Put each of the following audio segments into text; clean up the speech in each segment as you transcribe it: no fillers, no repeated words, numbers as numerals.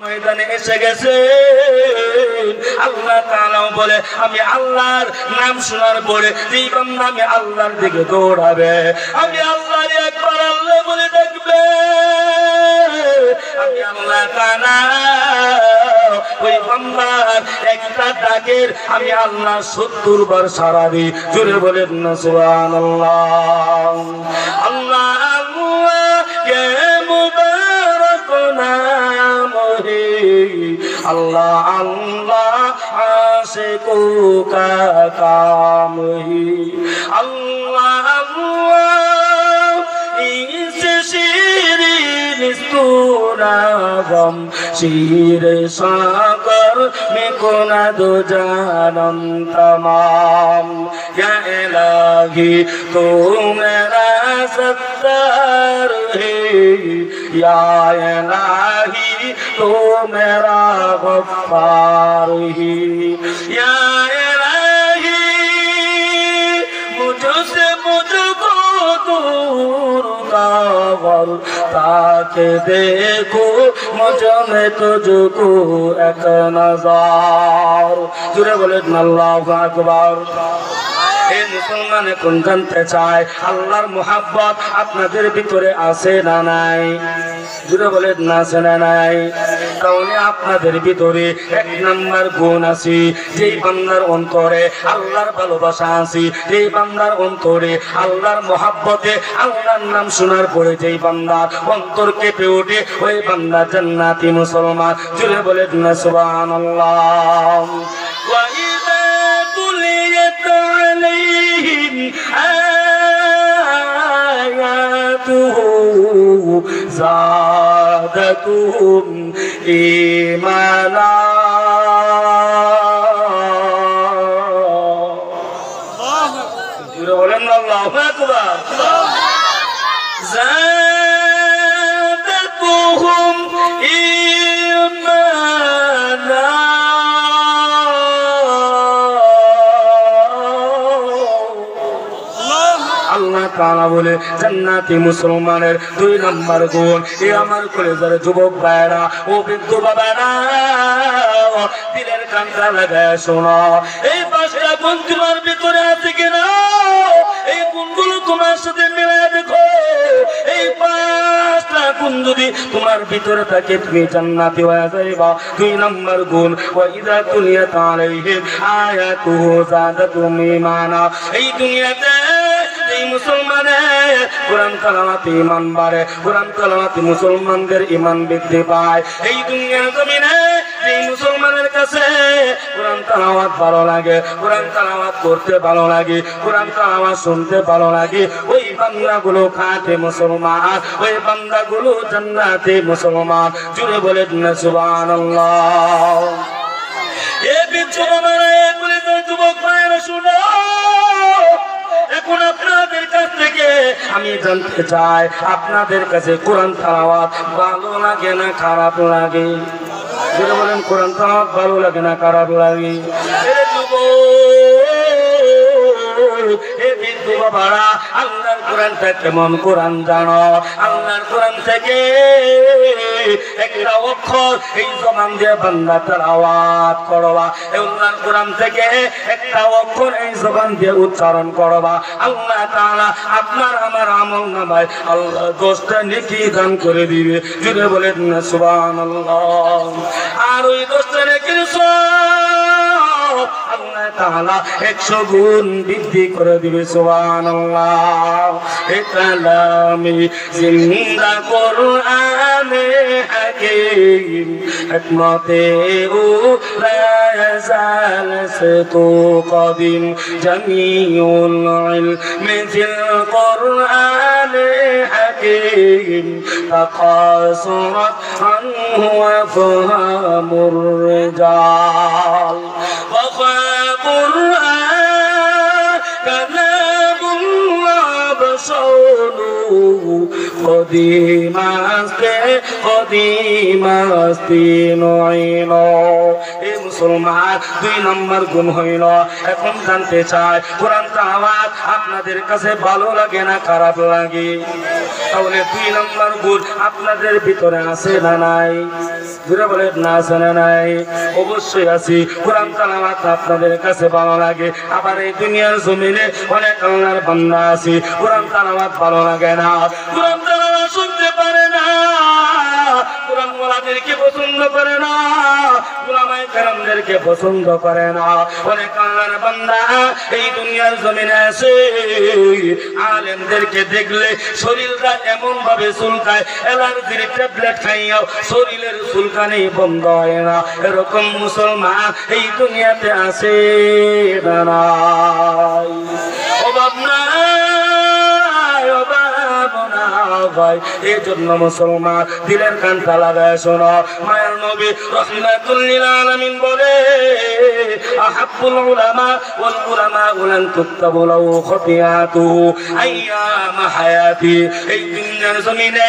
ময়দানে এসে গেছে আল্লাহ তাআলা বলে আমি আল্লাহর নাম শোনার পরে যেই বান্দা আমি আল্লাহর দিকে দৌড়াবে আমি আল্লাহর একবার আল্লাহ বলে ডাকবে আমি আল্লাহ তাআলা ওই বান্দার একটা ডাকের আমি আল্লাহ 70 বার সাড়া দিই জোরে বলেন না সুবহানাল্লাহ আল্লাহ আল্লাহ কে মুবারক নাম হে আল্লাহ আল্লাহ আশিকো কা কাম হে আল্লাহ আল্লাহ ইস শিরিন स्तूरागम शीर सागर में कोना दो जानम तमाम या इलाही तू मेरा सत्तार है या इलाही तू मेरा गफ्फार है या इलाही मुझसे मुझको दूर कावर ताके देखो मुझ में तुझको एक नज़र जुरे बोले अल्लाहु अकबर এই মুসলমান এখন জানতে চায় আল্লাহর মোহাব্বত আপনাদের ভিতরে আছে না নাই জুড়ে বলেন না আছে না নাই তাহলে আপনাদের ভিতরে এক নাম্বার গুণ আছে যেই বান্দার অন্তরে আল্লাহর ভালোবাসা আছে যেই বান্দার অন্তরে আল্লাহর মোহাব্বতে আল্লাহর নাম শোনার পরে যেই বান্দার অন্তর কেঁপে ওঠে ওই বান্দা জান্নাতি মুসলমান জুড়ে বলেন না সুবহানাল্লাহ ওয়া ইযা তুলিয়াত আলাইহিম আয়াতুহু زادتهم إيمانا الله أكبر زادتهم إيمانا আল্লাহ তাআলা বলে জান্নাতি মুসলমানের 2 নাম্বার গুণ এই আমার কলেজের যুবক ভাইরা ও বৃদ্ধ বাবারা দিলের কানটা লাগায় শোনো এই 5টা গুণ তোমার ভিতরে আছে কিনা এই গুণগুলো তোমার সাথে মিলায় দেখো এই 5টা গুণ যদি তোমার ভিতরে থাকে তুমি জান্নাতি হয়ে যাবে 2 নাম্বার গুণ ওয়া ইযা তুলিয়াত আলাইহিম আয়াতুহু যাদাতুহুম ঈমানা এই দুনিয়াতে এই মুসলমানের কোরআন তেলাওয়াত ঈমান বাড়ে কোরআন তেলাওয়াত মুসলমানদের ঈমান বৃদ্ধি পায় এই দুনিয়ার জমিনে এই মুসলমানের কাছে কোরআন তেলাওয়াত ভালো লাগে কোরআন তেলাওয়াত করতে ভালো লাগে কোরআন তেলাওয়াত শুনতে ভালো লাগে ওই বান্দাগুলো খাঁটি মুসলমান ওই বান্দাগুলো জান্নাতি মুসলমান জুড়ে বলেন না সুবহানাল্লাহ এই বিশ্বমানের যুবক ভাইরা শুনো এখন আপনাদের কাছ থেকে আমি জানতে চাই আপনাদের কাছে কোরআন তেলাওয়াত ভালো লাগে না খারাপ লাগে যদি বলেন কোরআন তেলাওয়াত ভালো লাগে না খারাপ লাগে এর যুবক এ বৃদ্ধ বাবারা আল্লাহর কোরআনটা কেমন কোরআন জানো আল্লাহর কোরআন থেকে একটা অক্ষর এই জবান দিয়ে বান্দা তেলাওয়াত করবা আল্লাহর কোরআন থেকে একটা অক্ষর এই জবান দিয়ে উচ্চারণ করবা আল্লাহ তাআলা আপনার আমার আমলনামায় আল্লাহ 10টা নেকি দান করে দিবে জুড়ে বলেন না সুবহানাল্লাহ আর ওই 10টা নেকির সওয়াব আল্লাহ তাআলা 100 গুণ বৃদ্ধি করে দিবে সুবহানাল্লাহ এ কালামে জিন্দা কোরআনে হাকিম হিকমতে ও লা ইয়াজাল সাতু কদিম জামিউল ইলমি ফিল কোরআনে হাকিম তাকাসুরাত আনহু আফহামুর রিজাল ওয়া কোরআন কালামুল্লাহ বাসালু এই মুসলমান 2 নম্বর গুণ হইল। এখন জানতে চাই কোরআন তেলাওয়াত আপনাদের কাছে ভালো লাগে না খারাপ লাগে? তাহলে 2 নম্বর গুণ আপনাদের ভিতরে আছে না নাই? জোরে বলেন না আছে না নাই? অবশ্যই আছে। কোরআন তেলাওয়াত আপনাদের কাছে ভালো লাগে। আবার এই দুনিয়ার জমিনে অনেক আল্লাহর বান্দা আছে কোরআন তেলাওয়াত ভালো লাগে না, কোরআন তেলাওয়াত শুনতে পারে না, কোরআন ওয়ালাদেরকে পছন্দ করে না, উলামায়ে কেরামদেরকে পছন্দ করে না। অনেক আল্লাহর বান্দা এই দুনিয়ার জমিনে আছে আলেমদেরকে দেখলে শরীরটা এমন ভাবে চুলকায়, অ্যালার্জির ট্যাবলেট খাইয়াও শরীরের চুলকানি বন্ধ হয় না। এরকম মুসলমান এই দুনিয়াতে আছে না নাই? অভাব নাই, অভাব নাই। এই জন্য মুসলমান দিলের কানটা লাগায় শোনো। মায়ার নবী রাহমাতুল লিল আলামিন বলে আহাব্বুল উলামা ওয়াল উলামা লান তুকতাবু লাহু খতিয়াতুহু আইয়াম হায়াতি। এই দুনিয়ার জমিনে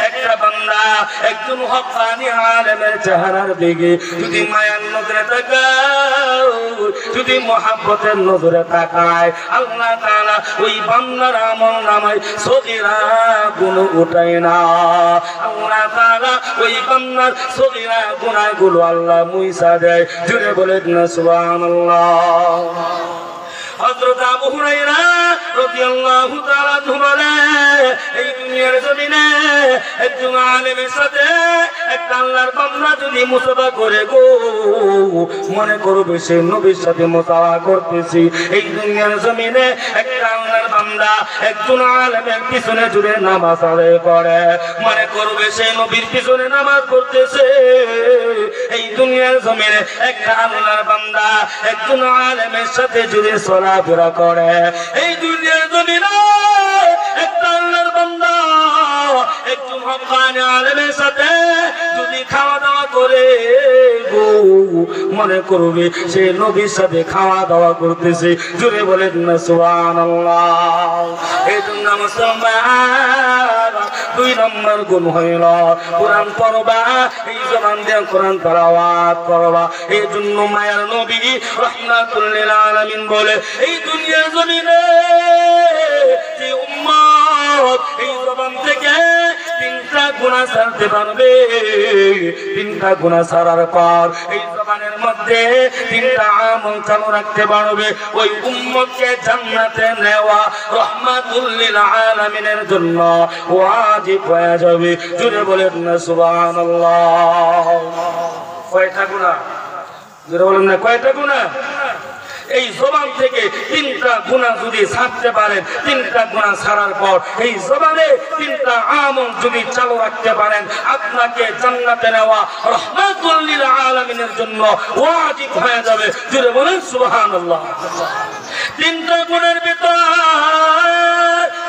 একটা বান্দা একজন হক্কানি আলেমের চেহারার দিকে যদি মায়ার নজরে তাকায়, যদি মহব্বতের নজরে তাকায়, আল্লাহ তাআলা ওই বান্দার আমলনামায় সগীরা গুনাহ উঠায় না। আল্লাহ তাআলা ওই বান্দার সগীরা গুনাহগুলো আল্লাহ মুইসা দেয়। জুড়ে বলেন না সুবহানাল্লাহ। হযরত আবু হুরায়রা রাদিয়াল্লাহু তাআলা বলে এই দুনিয়ার জমিনে একজন আলেমের সাথে একটা আল্লাহর বান্দা যদি মুসাফা করে গো, মনে করবে সে নবীর সাথে মুসাফা করতেছি। এই দুনিয়ার জমিনে একটা আল্লাহর বান্দা একজন আলেমের পিছনে জুড়ে নামাজ আদায় করে, মনে করবে সে নবীর পিছনে নামাজ পড়তেছে। এই দুনিয়ার জমিনে একটা আল্লাহর বান্দা একজন আলেমের সাথে জুড়ে চলাফেরা করে, এই দুনিয়ার জমিনে একটা আল্লাহর বান্দা একজন হক্কানি আলেমের সাথে যদি খাওয়া দাওয়া করে গো, মনে করবে সে নবীর সাথে খাওয়া দাওয়া করতেছে। জুড়ে বলেন না সুবহানাল্লাহ। এই জন্য মুসলমান 2 নম্বর গুণ হইল কোরআন পড়বা, এই জবান দিয়ে কোরআন তেলাওয়াত করবা। এই জন্য মায়ার নবী রাহমাতুল লিল আলামিন বলে এই দুনিয়ার জমিনে যে উম্মত এই জবান থেকে 3টা গুনাহ ছাড়তে পারবে, 3টা গুনাহ ছাড়ার পর এই জবানের মধ্যে 3টা আমল চালু রাখতে পারবে, ওই উম্মতকে জান্নাতে নেওয়া রাহমাতুল লিল আলামিনের জন্য ওয়াজিব হয়ে যাবে। জুড়ে বলেন না সুবহানাল্লাহ। কয়টা গুনাহ? জুড়ে বলেন না কয়টা গুনাহ? এই জবান থেকে 3টা গুনাহ যদি ছাড়তে পারেন, 3টা গুনাহ ছাড়ার পর এই জবানে 3টা আমল যদি চালু রাখতে পারেন, আপনাকে জান্নাতে নেওয়া রাহমাতুল লিল আলামিনের জন্য ওয়াজিব হয়ে যাবে। জুড়ে বলেন সুবহানাল্লাহ। 3টা গুনাহের ভিতর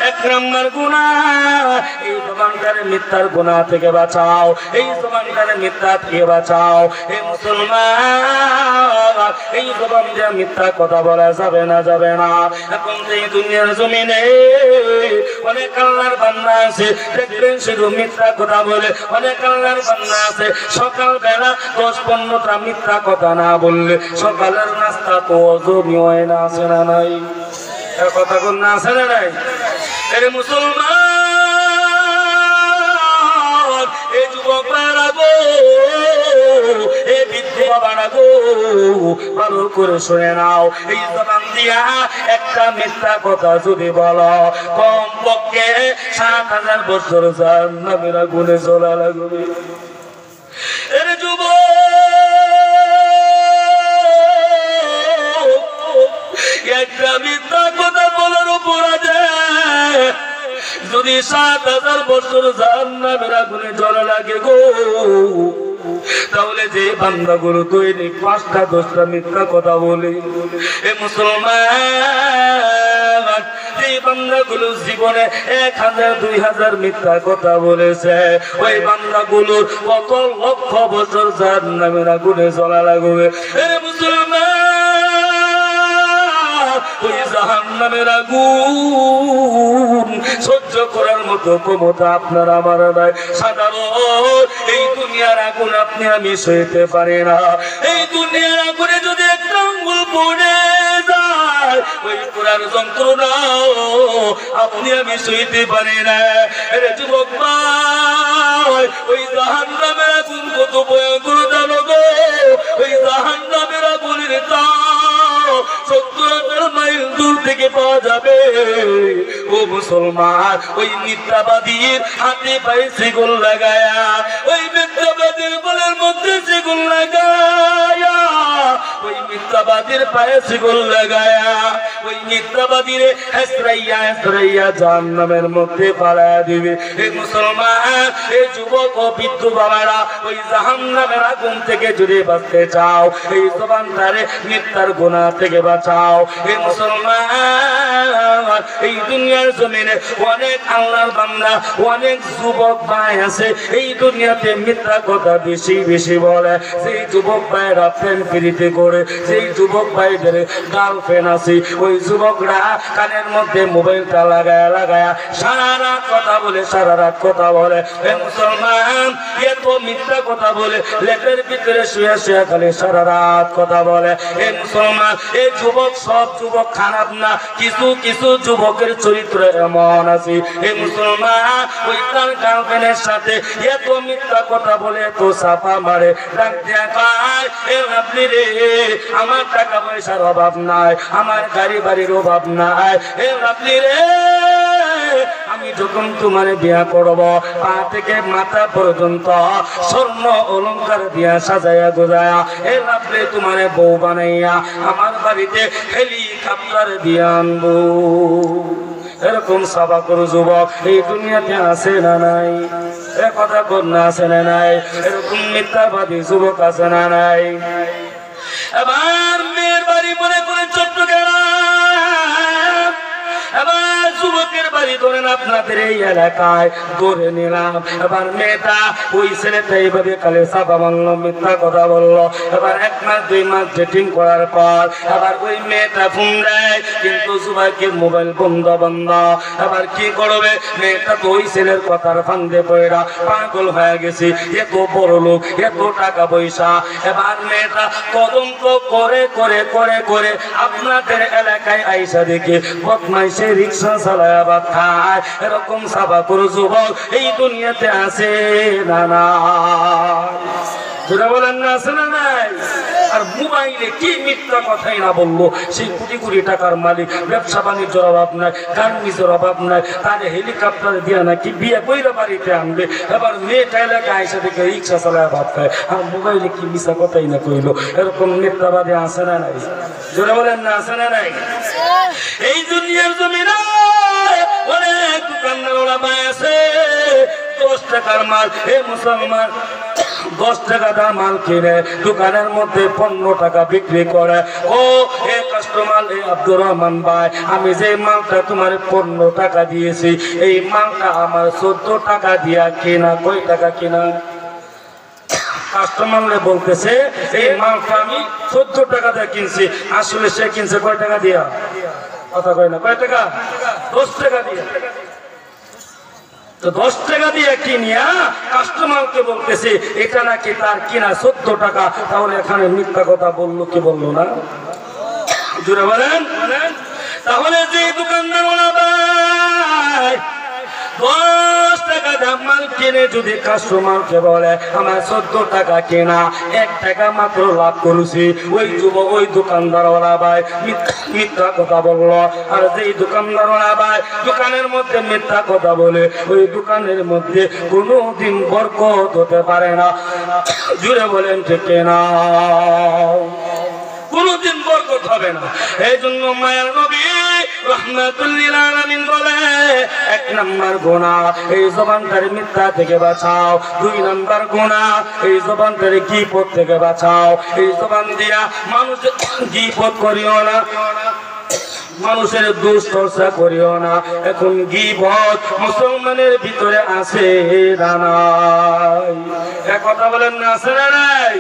1 নম্বর গুনাহ, এই জবানটারে মিথ্যার গুনাহ থেকে বাঁচাও, এই জবানটারে মিথ্যা থেকে বাঁচাও। এই মুসলমান এই জবান দিয়ে মিথ্যা কথা বলা যাবে না, যাবে না। এখন এই দুনিয়ার জমিনে অনেক আল্লাহর বান্দা আছে দেখবেন শুধু মিথ্যা কথা বলে, অনেক আল্লাহর বান্দা আছে সকালবেলা 10-15টা মিথ্যা কথা না বললে সকালের নাস্তা তো হজমই হয় না, আছে না নাই? এর কথা কোন না আছে না নাই? এরে মুসলমান, এ যুবক বাড়া গো, এ বৃদ্ধ বাবারা গো, ভালো করে শুনে নাও। এই জবান দিয়া একটা মিথ্যা কথা যদি বলো, কমপক্ষে 7,000 বছর জাহান্নামের আগুনে জ্বলা লাগবে। এরে যুবক, একটা মিথ্যা কথা বলার অপরাধে যদি 7,000 বছর জাহান্নামের আগুনে জ্বলা লাগে গো, তাহলে যে বান্দাগুলো দৈনিক 5টা-10টা মিথ্যা কথা বলে, এ মুসলমান যে বান্দাগুলো জীবনে 1000-2000 মিথ্যা কথা বলেছে, ওই বান্দাগুলোর কত লক্ষ বছর জাহান্নামের আগুনে জ্বলা লাগবে। এ মুসলমান, ওই জাহান্নামের আগুন সহ্য করার মতো ক্ষমতা আপনার আমার নাই। সাধারণ এই দুনিয়ার আগুন আপনি আমি সইতে পারি না। এই দুনিয়ার আগুনে যদি একটা আঙ্গুল পড়ে যায় ওই পুরার যন্ত্রণা আপনি আমি সইতে পারি না। আরে যুবক ভাই, ওই জাহান্নামের আগুন কত ভয়ঙ্কর জানো গো? ওই জাহান্নামের আগুনের তাপ 70,000 মাইল দূর থেকে পাওয়া যাবে। ও মুসলমান, ওই মিথ্যাবাদীর হাতে পায়ে সেগুন লাগায়া, ওই মিথ্যাবাদীর গলার মধ্যে সেগুন লাগায়া, ওই মিথ্যাবাদীর পায়ে সেগুন লাগায়া, ওই মিথ্যাবাদীর হেসরাইয়া হেসরাইয়া জাহান্নামের মধ্যে পালায়া দিবে। এই মুসলমান, এই যুবক ও বৃদ্ধ বাবারা, ওই জাহান্নামের আগুন থেকে যদি বাঁচতে চাও, এই জবানটারে মিথ্যার গুনাহ থেকে বাঁচাও। এই মুসলমান, এই দুনিয়ার জমিনে অনেক আল্লাহর বান্দা, অনেক যুবক ভাই আছে এই দুনিয়াতে মিথ্যা কথা বেশি বেশি বলে। সেই যুবক ভাইরা প্রেম প্রীতি করে, সেই যুবক ভাইদের গার্লফ্রেন্ড আছে, ওই যুবকরা কানের মধ্যে মোবাইলটা লাগায়া লাগায়া সারা রাত কথা বলে, সারা রাত কথা বলে। এই মুসলমান, এত মিথ্যা কথা বলে, লেপের ভিতরে শুয়ে শুয়ে খালি সারা রাত কথা বলে। এই মুসলমান, এই যুবক সব যুবক খারাপ না, কিছু কিছু যুবকের চরিত্র এমন আছে। এই মুসলমান, ওই তার গার্লফ্রেন্ডের সাথে এত মিথ্যা কথা বলে, এত সাফা মারে, ডাক দিয়া কয়, এ আপনি রে, আমার টাকা পয়সার অভাব নাই, আমার গাড়ি বাড়ির অভাব নাই, এ আপনি রে, আমি যখন তোমার বিয়া করব পা থেকে মাথা পর্যন্ত স্বর্ণ অলংকার দিয়া সাজাইয়া গোজায়া, এ আপনি তোমার বউ বানাইয়া আমার বাড়িতে হেলিকপ্টার দিয়ে আনবো। এরকম সাবা করু যুবক এই দুনিয়াতে আছে না নাই? এ কথা কন্যা আছে না নাই? এরকম মিথ্যাবাদী যুবক আছে না নাই? এবার মেয়ের বাড়ি মনে করে চট্টগ্রাম, এবার যুবকের বাড়ি ধরেন আপনাদের এই এলাকায় ধরে নিলাম। এবার মেয়েটা ওই ছেলেটা এইভাবে কালে চাপা মারলো, মিথ্যা কথা বললো। এবার 1 মাস 2 মাস ডেটিং করার পর এবার ওই মেয়েটা ফোন দেয়, কিন্তু যুবকের মোবাইল বন্ধ বন্ধ। এবার কি করবে? মেয়েটা তো ওই ছেলের কথার ফান্দে পড়া পাগল হয়ে গেছে, এত বড় লোক, এত টাকা পয়সা। এবার মেয়েটা তদন্ত করে করে করে করে আপনাদের এলাকায় আইসা দেখে বদমাইশে রিক্সা চালায় বা খায়। এরকম সাবা করো যুবক এই দুনিয়াতে আছে না না? বলেন না, আছে না নাই? আর মোবাইলে কি মিথ্যা কথাই না বললো, সেই কোটি কোটি টাকার মালিক, ব্যবসা বাণিজ্যের অভাব নাই, গার্মেন্টসের অভাব নাই, তাহলে হেলিকপ্টার দিয়ে নাকি বিয়ে কইরা বাড়িতে আনবে। এবার মেয়েটা এলাকায় আইসা দেখে রিক্সা চালায় ভাব খায়, আর মোবাইলে কি মিথ্যা কথাই না কইলো। এরকম মিথ্যাবাদী আছে না নাই? জোরে বলেন না, আছে না নাই? এই দুনিয়ার জমিনে অনেক দোকানদার ওরা ভাই আছে, 10 টাকার মাল, হে মুসলমান 10 টাকা দাম মাল কিনে দোকানের মধ্যে 15 টাকা বিক্রি করে। ও হে কাস্টমার, হে আব্দুর রহমান ভাই, আমি যে মালটা তোমার 15 টাকা দিয়েছি, এই মালটা আমার 14 টাকা দিয়া কিনা। কয় টাকা কিনা? কাস্টমারলে বলতেছে এই মালটা আমি 14 টাকা দিয়ে কিনছি, আসলে সে কিনছে কয় টাকা দিয়া? কথা কয় না, কয় টাকা? 10 টাকা দিয়ে। তো 10 টাকা দিয়ে কিনিয়া কাস্টমারকে বলতেছে এটা নাকি তার কিনা 14 টাকা। তাহলে এখানে মিথ্যা কথা বললো কি বললো না? জোরে বলেন। তাহলে যে দোকানদার ওলা ভাই 10 টাকা দাম মাল কিনে যদি কাস্টমারকে বলে আমার 14 টাকা কেনা, 1 টাকা মাত্র লাভ করেছি, ওই যুবক ওই দোকানদার ওলা ভাই মিথ্যা কথা বললো। আর যেই দোকানদার ওলা ভাই দোকানের মধ্যে মিথ্যা কথা বলে, ওই দোকানের মধ্যে কোনোদিন বরকত হতে পারে না। জুড়ে বলেন ঠিক না? কোনদিন বরকত হবে না। এই জন্য মায়ার নবী রাহমাতুল লিল আলামিন বলে 1 নাম্বার গুনাহ এই জবানটারে মিথ্যা থেকে বাঁচাও, 2 নাম্বার গুনাহ এই জবানটারে গীবত থেকে বাঁচাও। এই জবান দিয়া মানুষের গীবত করিও না, মানুষের দুশ্চর্চা করিও না। এখন গীবত মুসলমানের ভিতরে আছে না নাই? এক কথা বলেন না, আছে না নাই?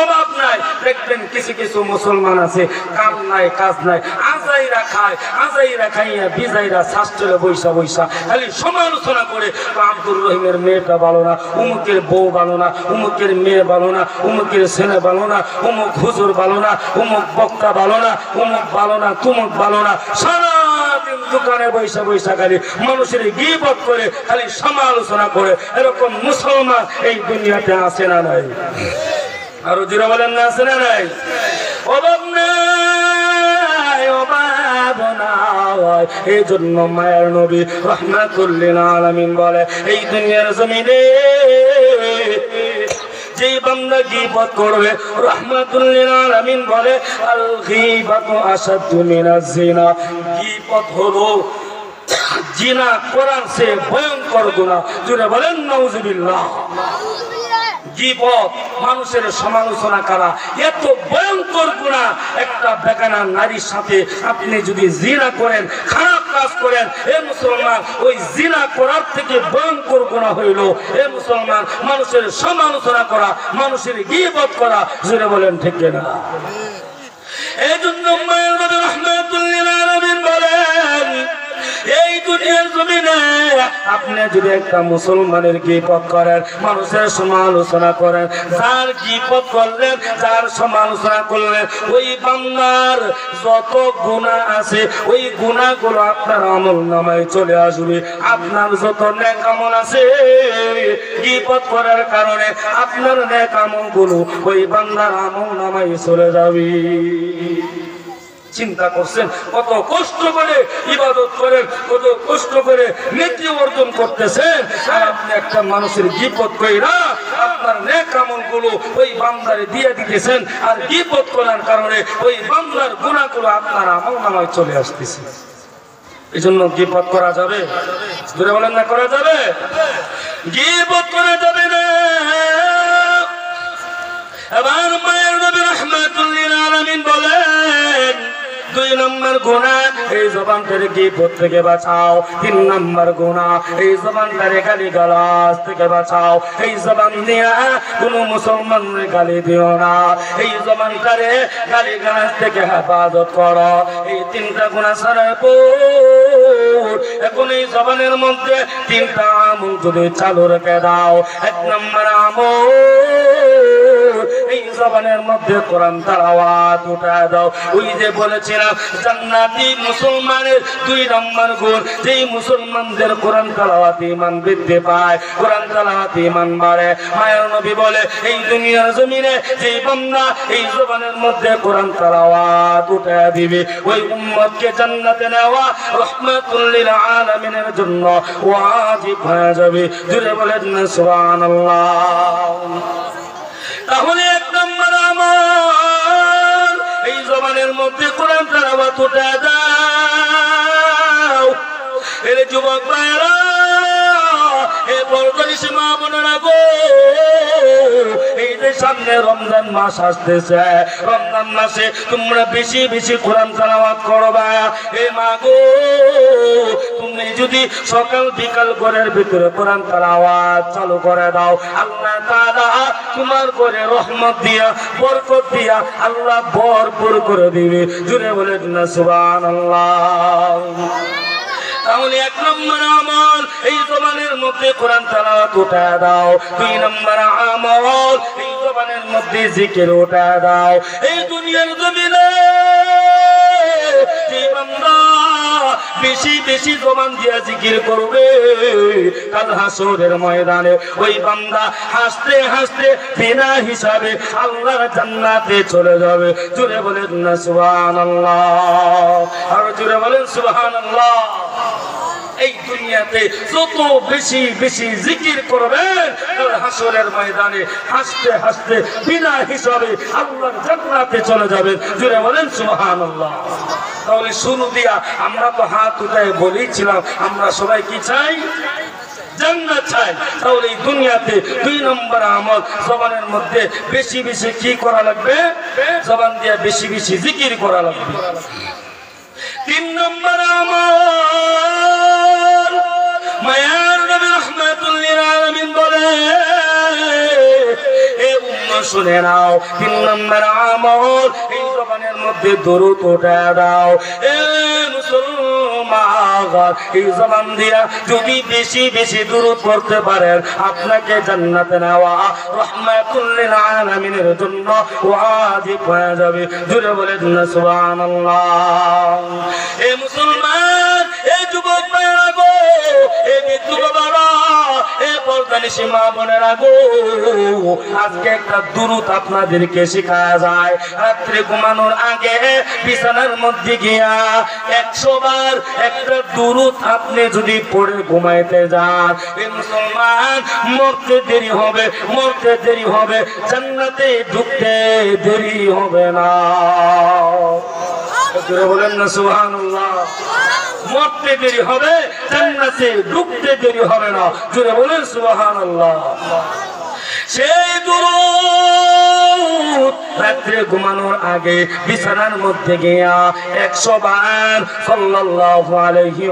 অভাব নাই। দেখবেন কিছু কিছু মুসলমান আছে কাম নাই কাজ নাই, আজাইরা খায়, আজাইরা খাইয়া বিজাইরা শাস্ত্রে বৈশা বৈশা খালি সমালোচনা করে, আব্দুর রহিমের মেয়েটা ভালো না, উমুকের বউ ভালো না, উমুকের মেয়ে ভালো না, উমুকের ছেলে ভালো না, উমুক হুজুর ভালো না, উমুক বক্তা ভালো না, উমুক ভালো না, তুমুক ভালো না। সারাদিন দোকানে বৈশা বৈশা খালি মানুষের গীবত করে, খালি সমালোচনা করে। এরকম মুসলমান এই দুনিয়াতে আছে না নাই? আরো যারা বলেন না আছে না নাই? অভাব নাই, অভাব নাই। এই জন্য মায়ের নবী রাহমাতুল লিল আলামিন বলে, এই দুনিয়ার জমিনে যেই বান্দা গীবত করবে, রাহমাতুল লিল আলামিন বলে আল গীবাতু আশাদ্দু মিনাজ জিনা। গীবত হলো জিনা করার চেয়ে ভয়ঙ্কর গুনাহ। জোরে বলেন নাউজুবিল্লাহ। গীবত মানুষের সমালোচনা করা এত ভয়ঙ্কর গুনাহ। একটা বেগানা নারীর সাথে আপনি যদি জিনা করেন, খারাপ কাজ করেন, এ মুসলমান, ওই জিনা করার থেকে ভয়ঙ্কর গুনাহ হইল এ মুসলমান মানুষের সমালোচনা করা, মানুষের গীবত করা। জোরে বলেন ঠিক না? এই জন্য মায়ের নবী রাহমাতুল লিল আলামিন বলেন, এই দুনিয়ার জমিনে আপনি যদি একটা মুসলমানের গীবত করেন, মানুষের সমালোচনা করেন, যার গীবত করলেন, যার সমালোচনা করলেন, ওই বান্দার যত গুনাহ আছে ওই গুনাহগুলো আপনার আমলনামায় চলে আসবে। আপনার যত নেক আমল আছে গীবত করার কারণে আপনার নেক আমলগুলো ওই বান্দার আমলনামায় চলে যাবে। চিন্তা করছেন কত কষ্ট করে ইবাদত করেন, কত কষ্ট করে নেকি অর্জন করতেছেন, আর আপনি একটা মানুষের গীবত কইরা আপনার নেক আমলগুলো ওই বান্দারে দিয়ে দিতেছেন, আর গীবত করার কারণে ওই বান্দার গুনাহগুলো আপনার আমলনামায় চলে আসতেছে। এই জন্য গীবত করা যাবে? জোরে বলেন না, করা যাবে? গীবত করা যাবে না। এবার মায়ের নবী রাহমাতুল লিল আলামিন বলেন, 2 নম্বর গুনাহ এই জবানটারে গীবত থেকে বাঁচাও। 3 নম্বর গুনাহ এই জবানটারে গালিগালাজ থেকে বাঁচাও। এই জবান দিয়া কোনো মুসলমানের গালি দিও না, এই জবানটারে গালিগালাজ থেকে হেফাজত করো। এই 3টা গুনাহ ছাড়ার পর এখন এই জবানের মধ্যে 3টা আমল যদি চালু রেখে দাও। 1 নম্বর আমল, এই জবানের মধ্যে কোরআন তেলাওয়াত উঠায় দাও। ওই যে বলেছিলাম জান্নাতি মুসলমানের 2 নম্বর গুণ, যেই মুসলমানদের কোরআন তেলাওয়াত ঈমান বৃদ্ধি পায়, কোরআন তেলাওয়াত ঈমান বাড়ে। মায়ের নবী বলে, এই দুনিয়ার জমিনে যেই বান্দা এই জবানের মধ্যে কোরআন তেলাওয়াত উঠায় দিবে, ওই উম্মতকে জান্নাতে নেওয়া রাহমাতুল লিল আলামিনের জন্য ওয়াজিব হয়ে যাবে। জোরে বলেন না সুবহানাল্লাহ। তাহলে 1 নম্বর আমল, এই জবানের মধ্যে কোরআন তেলাওয়াত উঠায় দাও। এর যুবক ভাইরা, এ পরদেশি মা বোনেরা গো, এই যে সামনে রমজান মাস আসতেছে, রমজান মাসে তোমরা বেশি বেশি কোরআন তেলাওয়াত করবা। এ মা গো, তুমি যদি সকাল বিকাল ঘরের ভিতরে কোরআন তেলাওয়াত চালু করে দাও, আল্লাহ তাআলা তোমার ঘরে রহমত দিয়া, বরকত দিয়া আল্লাহ ভরপুর করে দিবে। জোরে বলেন না সুবহানাল্লাহ। তাহলে 1 নম্বর আমল, এই জবানের মধ্যে কোরআন তেলাওয়াত উঠায় দাও। 2 নম্বর আমল, এই জবানের মধ্যে জিকির উঠায় দাও। এই দুনিয়ার জমিনে যে বান্দা বেশি বেশি জবান দিয়া জিকির করবে, কাল হাসরের ময়দানে ওই বান্দা হাসতে হাসতে বিনা হিসাবে আল্লাহর জান্নাতে চলে যাবে। জোরে বলেন না সুবহানাল্লাহ। আর জোরে বলেন সুবহানাল্লাহ। এই দুনিয়াতে যত বেশি বেশি জিকির করবেন, কাল হাসরের ময়দানে হাসতে হাসতে বিনা হিসাবে আল্লাহর জান্নাতে চলে যাবেন। জোরে বলেন সুবহানাল্লাহ। তাহলে শুরু দিয়া আমরা তো হাত উঠায় বলেছিলাম, আমরা সবাই কি চাই? জান্নাত চাই। তাহলে এই দুনিয়াতে 2 নম্বর আমল, জবানের মধ্যে বেশি বেশি কি করা লাগবে? জবান দিয়া বেশি বেশি জিকির করা লাগবে। 3 নম্বর আমল, মায়ার নবী রাহমাতুল লিল আলামিন বলে, এ উম্মত শুনে নাও 3 নম্বর আমল এই জবানের মধ্যে দরুদ উঠে দাও এ মুসলমান এই জবান দিয়া যদি বেশি বেশি দরুদ পড়তে পারেন আপনাকে জান্নাতে নেওয়া রাহমাতুল লিল আলামিনের জন্য ওয়াজিব হয়ে যাবে জোরে বলেন না সুবহানাল্লাহ এ মুসলমান এ যুবক ভাইরা গো এ বৃদ্ধ বাবারা এ পর্দানিশী মা বোনেরা গো আজকে একটা দুরূদ আপনাদেরকে শেখায়া যায় রাত্রে ঘুমানোর আগে বিছানার মধ্যে গিয়া 100 বার একটা দুরূদ আপনি যদি পড়ে ঘুমাইতে যান এই মুসলমান মরতে দেরি হবে জান্নাতে ঢুকতে দেরি হবে না জোরে বলেন না সুবহানাল্লাহ মরতে দেরি হবে জান্নাতে ঢুকতে দেরি হবে না জোরে বলেন সুবহানাল্লাহ সেই দুরূদ রাত্রে ঘুমানোর আগে বিছানার মধ্যে গিয়া 100 বার সাল্লাল্লাহু আলাইহি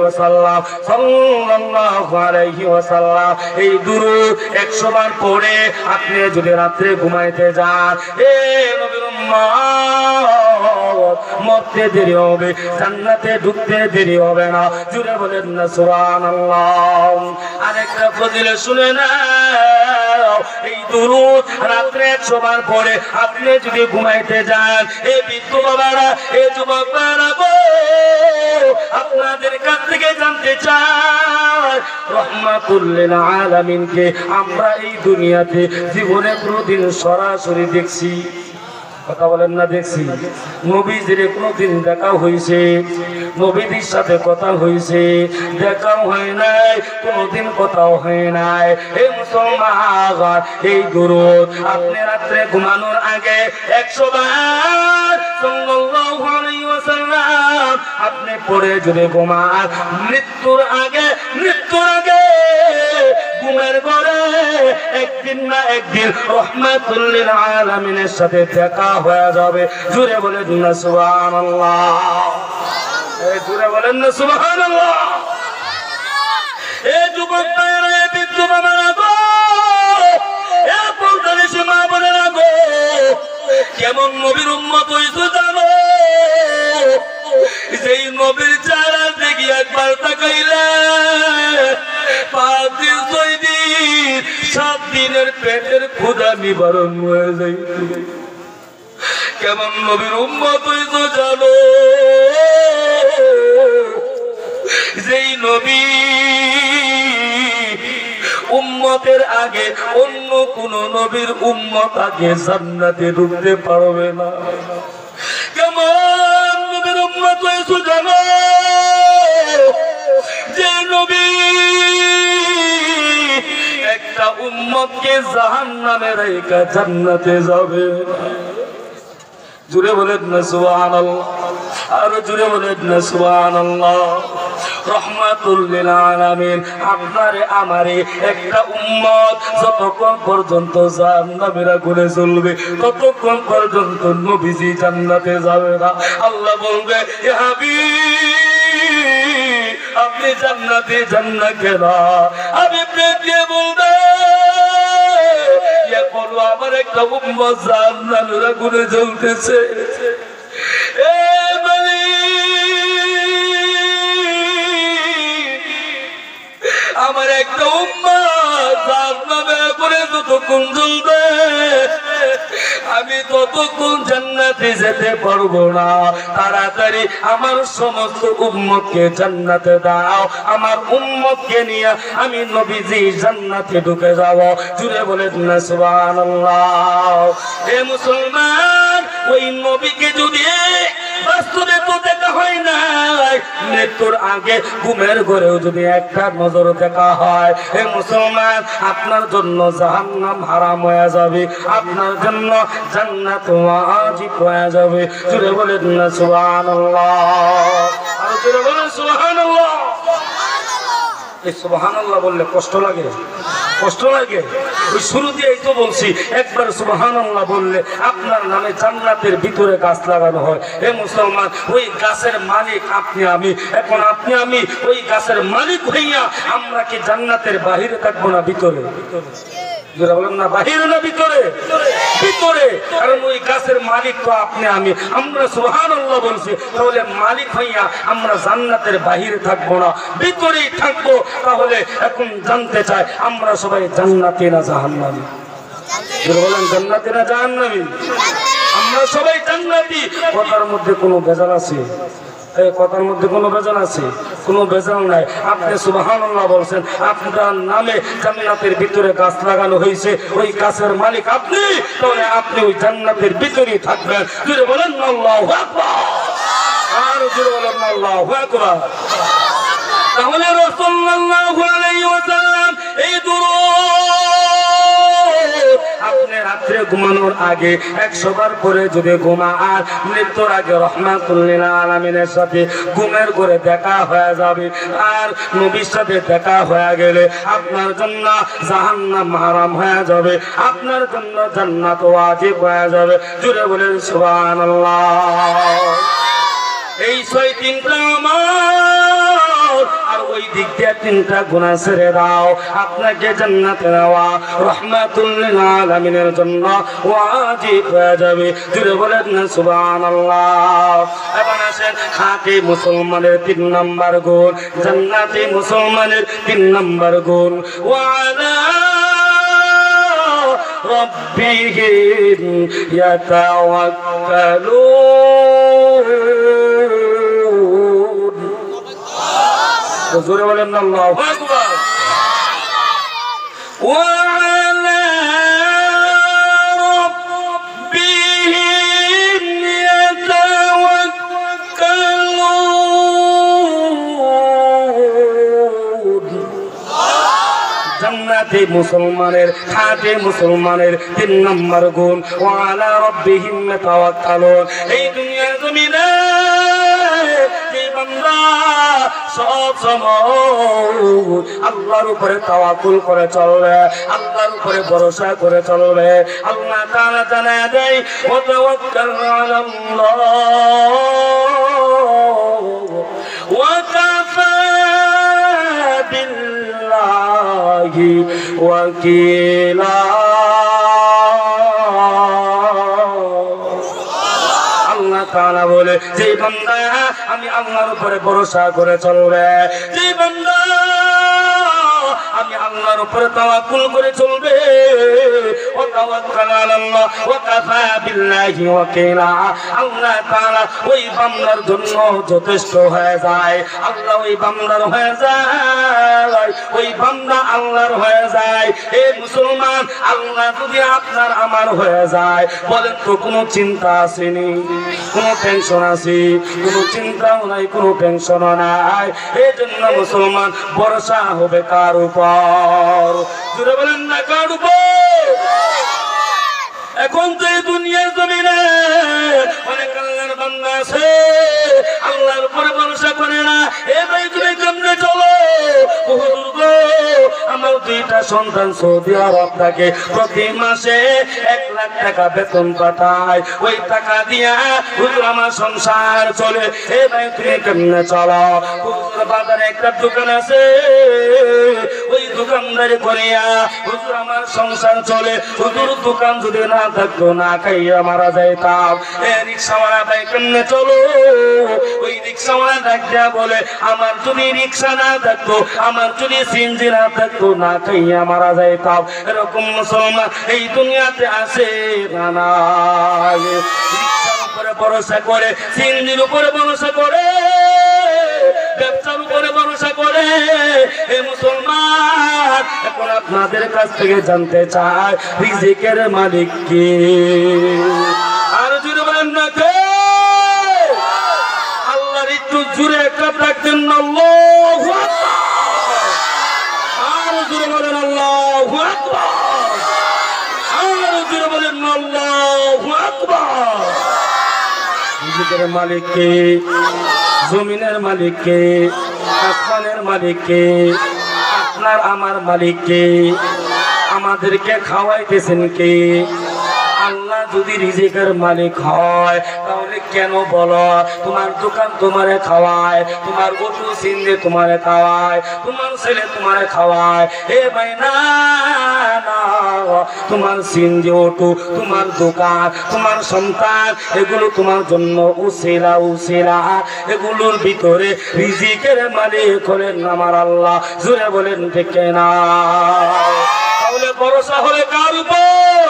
ওয়াসাল্লাম এই দুরূদ 100 বার পড়ে আপনি যদি রাত্রে ঘুমাইতে যান এ নবীর উম্মত মরতে দেরি হবে জান্নাতে ঢুকতে দেরি হবে না জোরে বলেন না সুবহানাল্লাহ আরেকটা ফজিলত শুনে না এই দুরূদ রাত্রে 100 বার পড়ে আপনি যদি ঘুমাইতে যান এই বৃদ্ধ বাবারা এই যুবক বাবারা গো আপনাদের কাছ থেকে জানতে চাই রাহমাতুল লিল আলামিনকে আমরা এই দুনিয়াতে জীবনে কোনদিন সরাসরি দেখছি কথা বলেন না দেখছি নবীজির কোনদিন দেখা হয়েছে নবীদের সাথে কথা হয়েছে দেখাও হয় নাই কোনদিন কথাও হয় নাই এই মুসলমান এই দুরূদ আপনি রাত্রে ঘুমানোর আগে 100 বার সাল্লাল্লাহু আলাইহি ওয়াসাল্লাম আপনি পড়ে যদি ঘুমান মৃত্যুর আগে ঘুমের ঘরে একদিন না একদিন রাহমাতুল লিল আলামিনের সাথে দেখা হয়ে যাবে জোরে বলেন না সুবহানাল্লাহ এই জোরে বলেন না সুবহানাল্লাহ এই যুবক ভাইরা এই বৃদ্ধ বাবারা গো এই পর্দানিশী মা বোনেরা গো কেমন নবীর উম্মত হইছো জানো যেই নবীর চেহারা দেখি একবার তাকাইলে 5 দিন 6 দিন 7 দিনের পেটের ক্ষুধা নিবারণ হয়ে যায় কেমন নবীর উম্মত হইছো জানো যেই নবী উম্মতের আগে অন্য কোন নবীর উম্মত আগে জান্নাতে ঢুকতে পারবে না কেমন নবীর উম্মত হইছো জানো যে নবী একটা উম্মতকে জাহান্নামে রেখে জান্নাতে যাবে জুড়ে বলেন না সুবহানাল্লাহ আর জুড়ে বলেন না সুবহানাল্লাহ রাহমাতুল লিল আলামিন আপনারে আমারে একটা উম্মত যতক্ষণ পর্যন্ত জাহান্নামের আগুনে জ্বলবে ততক্ষণ পর্যন্ত নবীজি জান্নাতে যাবে না আল্লাহ বলবে ইয়া হাবিব আপনি জান্নাতে যান না কেন আমি প্রেম দিয়ে বলবে আমার একটা উম্মত জাহান্নামের আগুনে জ্বলতেছে এ আমার একটা উম্মত জাহান্নামের আগুনে যতক্ষণ জ্বলবে আমি ততক্ষণ জান্নাতে যেতে পারবো না তাড়াতাড়ি আমার সমস্ত উম্মতকে জান্নাতে দাও আমার উম্মতকে নিয়ে আমি নবীজি জান্নাতে ঢুকে যাব জুড়ে বলেন না সুবহানাল্লাহ হে মুসলমান ওই নবীকে যদি বাস্তবে তো দেখা হয় নাই মৃত্যুর আগে ঘুমের ঘরেও যদি একটা নজর দেখা হয় হে মুসলমান আপনার জন্য জাহান্নাম হারাম হয়ে যাবে আপনার জন্য জান্নাত ওয়াজিব হয়ে যাবে জোরে বলেন না সুবহানাল্লাহ আর জোরে বলেন সুবহানাল্লাহ এই সুবহানাল্লাহ বললে কষ্ট লাগে ওই শুরুতে এই তো বলছি একবার সুবহানাল্লাহ বললে আপনার নামে জান্নাতের ভিতরে গাছ লাগানো হয় হে মুসলমান ওই গাছের মালিক আপনি আমি এখন আপনি আমি ওই গাছের মালিক হইয়া আমরা কি জান্নাতের বাহিরে থাকবো না ভিতরে যারা বলেন না বাহিরে না ভিতরে, ভিতরে। কারণ ওই গাছের মালিক তো আপনি আমি, আমরা সুবহানাল্লাহ বলছি। তাহলে মালিক হইয়া আমরা জান্নাতের বাহিরে থাকবো না, ভিতরেই থাকবো। তাহলে এখন জানতে চাই আমরা সবাই জান্নাতি না জাহান্নামী? যারা বলেন জান্নাতি না জাহান্নামী? আমরা সবাই জান্নাতি। কথার মধ্যে কোনো ভেজাল আছে? কথার মধ্যে কোনো ভেজাল আছে? কোনো ভেজাল নাই। আপনি সুবহানাল্লাহ বলছেন, আপনার নামে জান্নাতের ভিতরে গাছ লাগানো হয়েছে, ওই গাছের মালিক আপনি। তাহলে আপনি ওই জান্নাতের ভিতরেই থাকবেন। জোরে বলেন আল্লাহু আকবার, আর জোরে বলেন আল্লাহু আকবার। তাহলে রাসূল সাল্লাল্লাহু আলাইহি ওয়াসাল্লাম এই আপনি রাত্রে ঘুমানোর আগে 100 বার করে যদি ঘুমা, আর মৃত্যুর আগে রাহমাতুল লিল আলামিনের সাথে ঘুমের করে দেখা হয়ে যাবে। আর নবীর সাথে দেখা হয়ে গেলে আপনার জন্য জাহান্নাম হারাম হয়ে যাবে, আপনার জন্য জান্নাত ওয়াজিব হয়ে যাবে। জোরে বলেন সুবহানাল্লাহ। এই 6-3টা আমার, আর ওই দিক দিয়ে 3টা গুনাহ ছেড়ে দাও, আপনাকে জান্নাতে নেওয়া রাহমাতুল লিল আলামিনের জন্য ওয়াজিব হয়ে যাবে। জোরে বলেন না সুবহানাল্লাহ। এখন আসেন খাঁটি মুসলমানের 3 নাম্বার গুণ, জান্নাতি মুসলমানের 3 নাম্বার গুণ, ওয়ালা রাব্বিহিম ইয়াতাওয়াক্কালুন। জোরে বলেন আল্লাহু আকবার। ওয়ালা রাব্বিহিম ইয়াতাওয়াক্কালুন। জান্নাতি মুসলমানের, খাঁটি মুসলমানের 3 নম্বর গুণ, ওয়ালা রাব্বিহিম ইয়াতাওয়াক্কালুন। এই দুনিয়ার জমিনে সব সময় আল্লাহর উপরে তাওয়াক্কুল করে চলবে, আল্লাহর উপরে ভরসা করে চলবে। আল্লাহ তাআলা জানায় দেয়, ওয়া তাওয়াক্কাল আলাল্লাহ ওয়া কাফা বিল্লাহি ওয়াকিলা। তাআলা বলে, যে বান্দা আমি আল্লাহর উপরে ভরসা করে চলবে, যে বান্দা আমি আল্লাহর উপরে তাওয়াক্কুল করে চলবে, ও তাওয়াক্কাল আলাল্লাহ ওয়া কাফা বিল্লাহি ওয়াকিলা, আল্লাহ তাআলা ওই বান্দার জন্য যথেষ্ট হয়ে যায়। আল্লাহ ওই বান্দার হয়ে যায়, ওই বান্দা আল্লাহর হয়ে যায়। হে মুসলমান, আল্লাহ যদি আপনার আমার হয়ে যায়, বলেন তো কোনো চিন্তা আসেনি? কোনো টেনশন আছে? কোনো চিন্তাও নাই, কোনো টেনশনও নাই। এই জন্য মুসলমান ভরসা হবে কার উপর? জুড়ে বলেন না কার উপর? এখন তো এই দুনিয়ার জমিনে অনেক আল্লাহর বান্দা আছে, আল্লাহর উপরে ভরসা করে না। এ ভাই তুমি কেমনে চলো? বহুদূর গো, আমার 2টা সন্তান সৌদি আরব থাকে, প্রতি মাসে 1 লাখ টাকা বেতন পাঠায়, ওই টাকা দিয়া হুজুর আমার সংসার চলে। এ ভাই তুমি কেমনে চলো? হুজুর বাজারে একটা দোকান আছে, ওই দোকানদারি করিয়া হুজুর আমার সংসার চলে। হুজুর দোকান যদি না থাকতো, না খাইয়া মারা যাইতাম। এ রিক্সাওয়ালা ভাই কেমনে চলো? ওই রিক্সাওয়ালা ডাকিয়া বলে, আমার যদি রিক্সা না থাকতো, আমার যদি সিএনজি না থাকতো, না খাইয়া মারা যাইতাম। এরকম মুসলমান এই দুনিয়াতে আসে না নাই? রিক্সার উপরে ভরসা করে, সিএনজির উপরে ভরসা করে, ব্যবসার উপরে ভরসা করে। এ মুসলমান, এখন আপনাদের কাছ থেকে জানতে চাই, রিজিকের মালিক কে? আর জুড়ে বলেন না কে? আল্লাহর একটু জুড়ে একটা ডাকতেন আল্লাহু আকবার। আর জুড়ে বলেন আল্লাহু আকবার। আর জুড়ে বলেন আল্লাহু আকবার। রিজিকের মালিক কে? জমিনের মালিক কে? আসমানের মালিক কে? আপনার আমার মালিক কে? আমাদেরকে খাওয়াইতেছেন কে? আল্লাহ যদি রিজিকের মালিক হয় তাহলে কেন বলো তোমার দোকান তোমারে খাওয়ায়, তোমার অটো সিন্ধে তোমারে খাওয়ায়, তোমার ছেলে তোমারে খাওয়ায়? এ ভাই না, তোমার সিন্ধে অটো, তোমার দোকান, তোমার সন্তান, এগুলো তোমার জন্য উসিলা উসিলা। এগুলোর ভিতরে রিজিকের মালিক হলেন আমার আল্লাহ। জোরে বলেন ঠিক না? তাহলে ভরসা হলে কার উপর?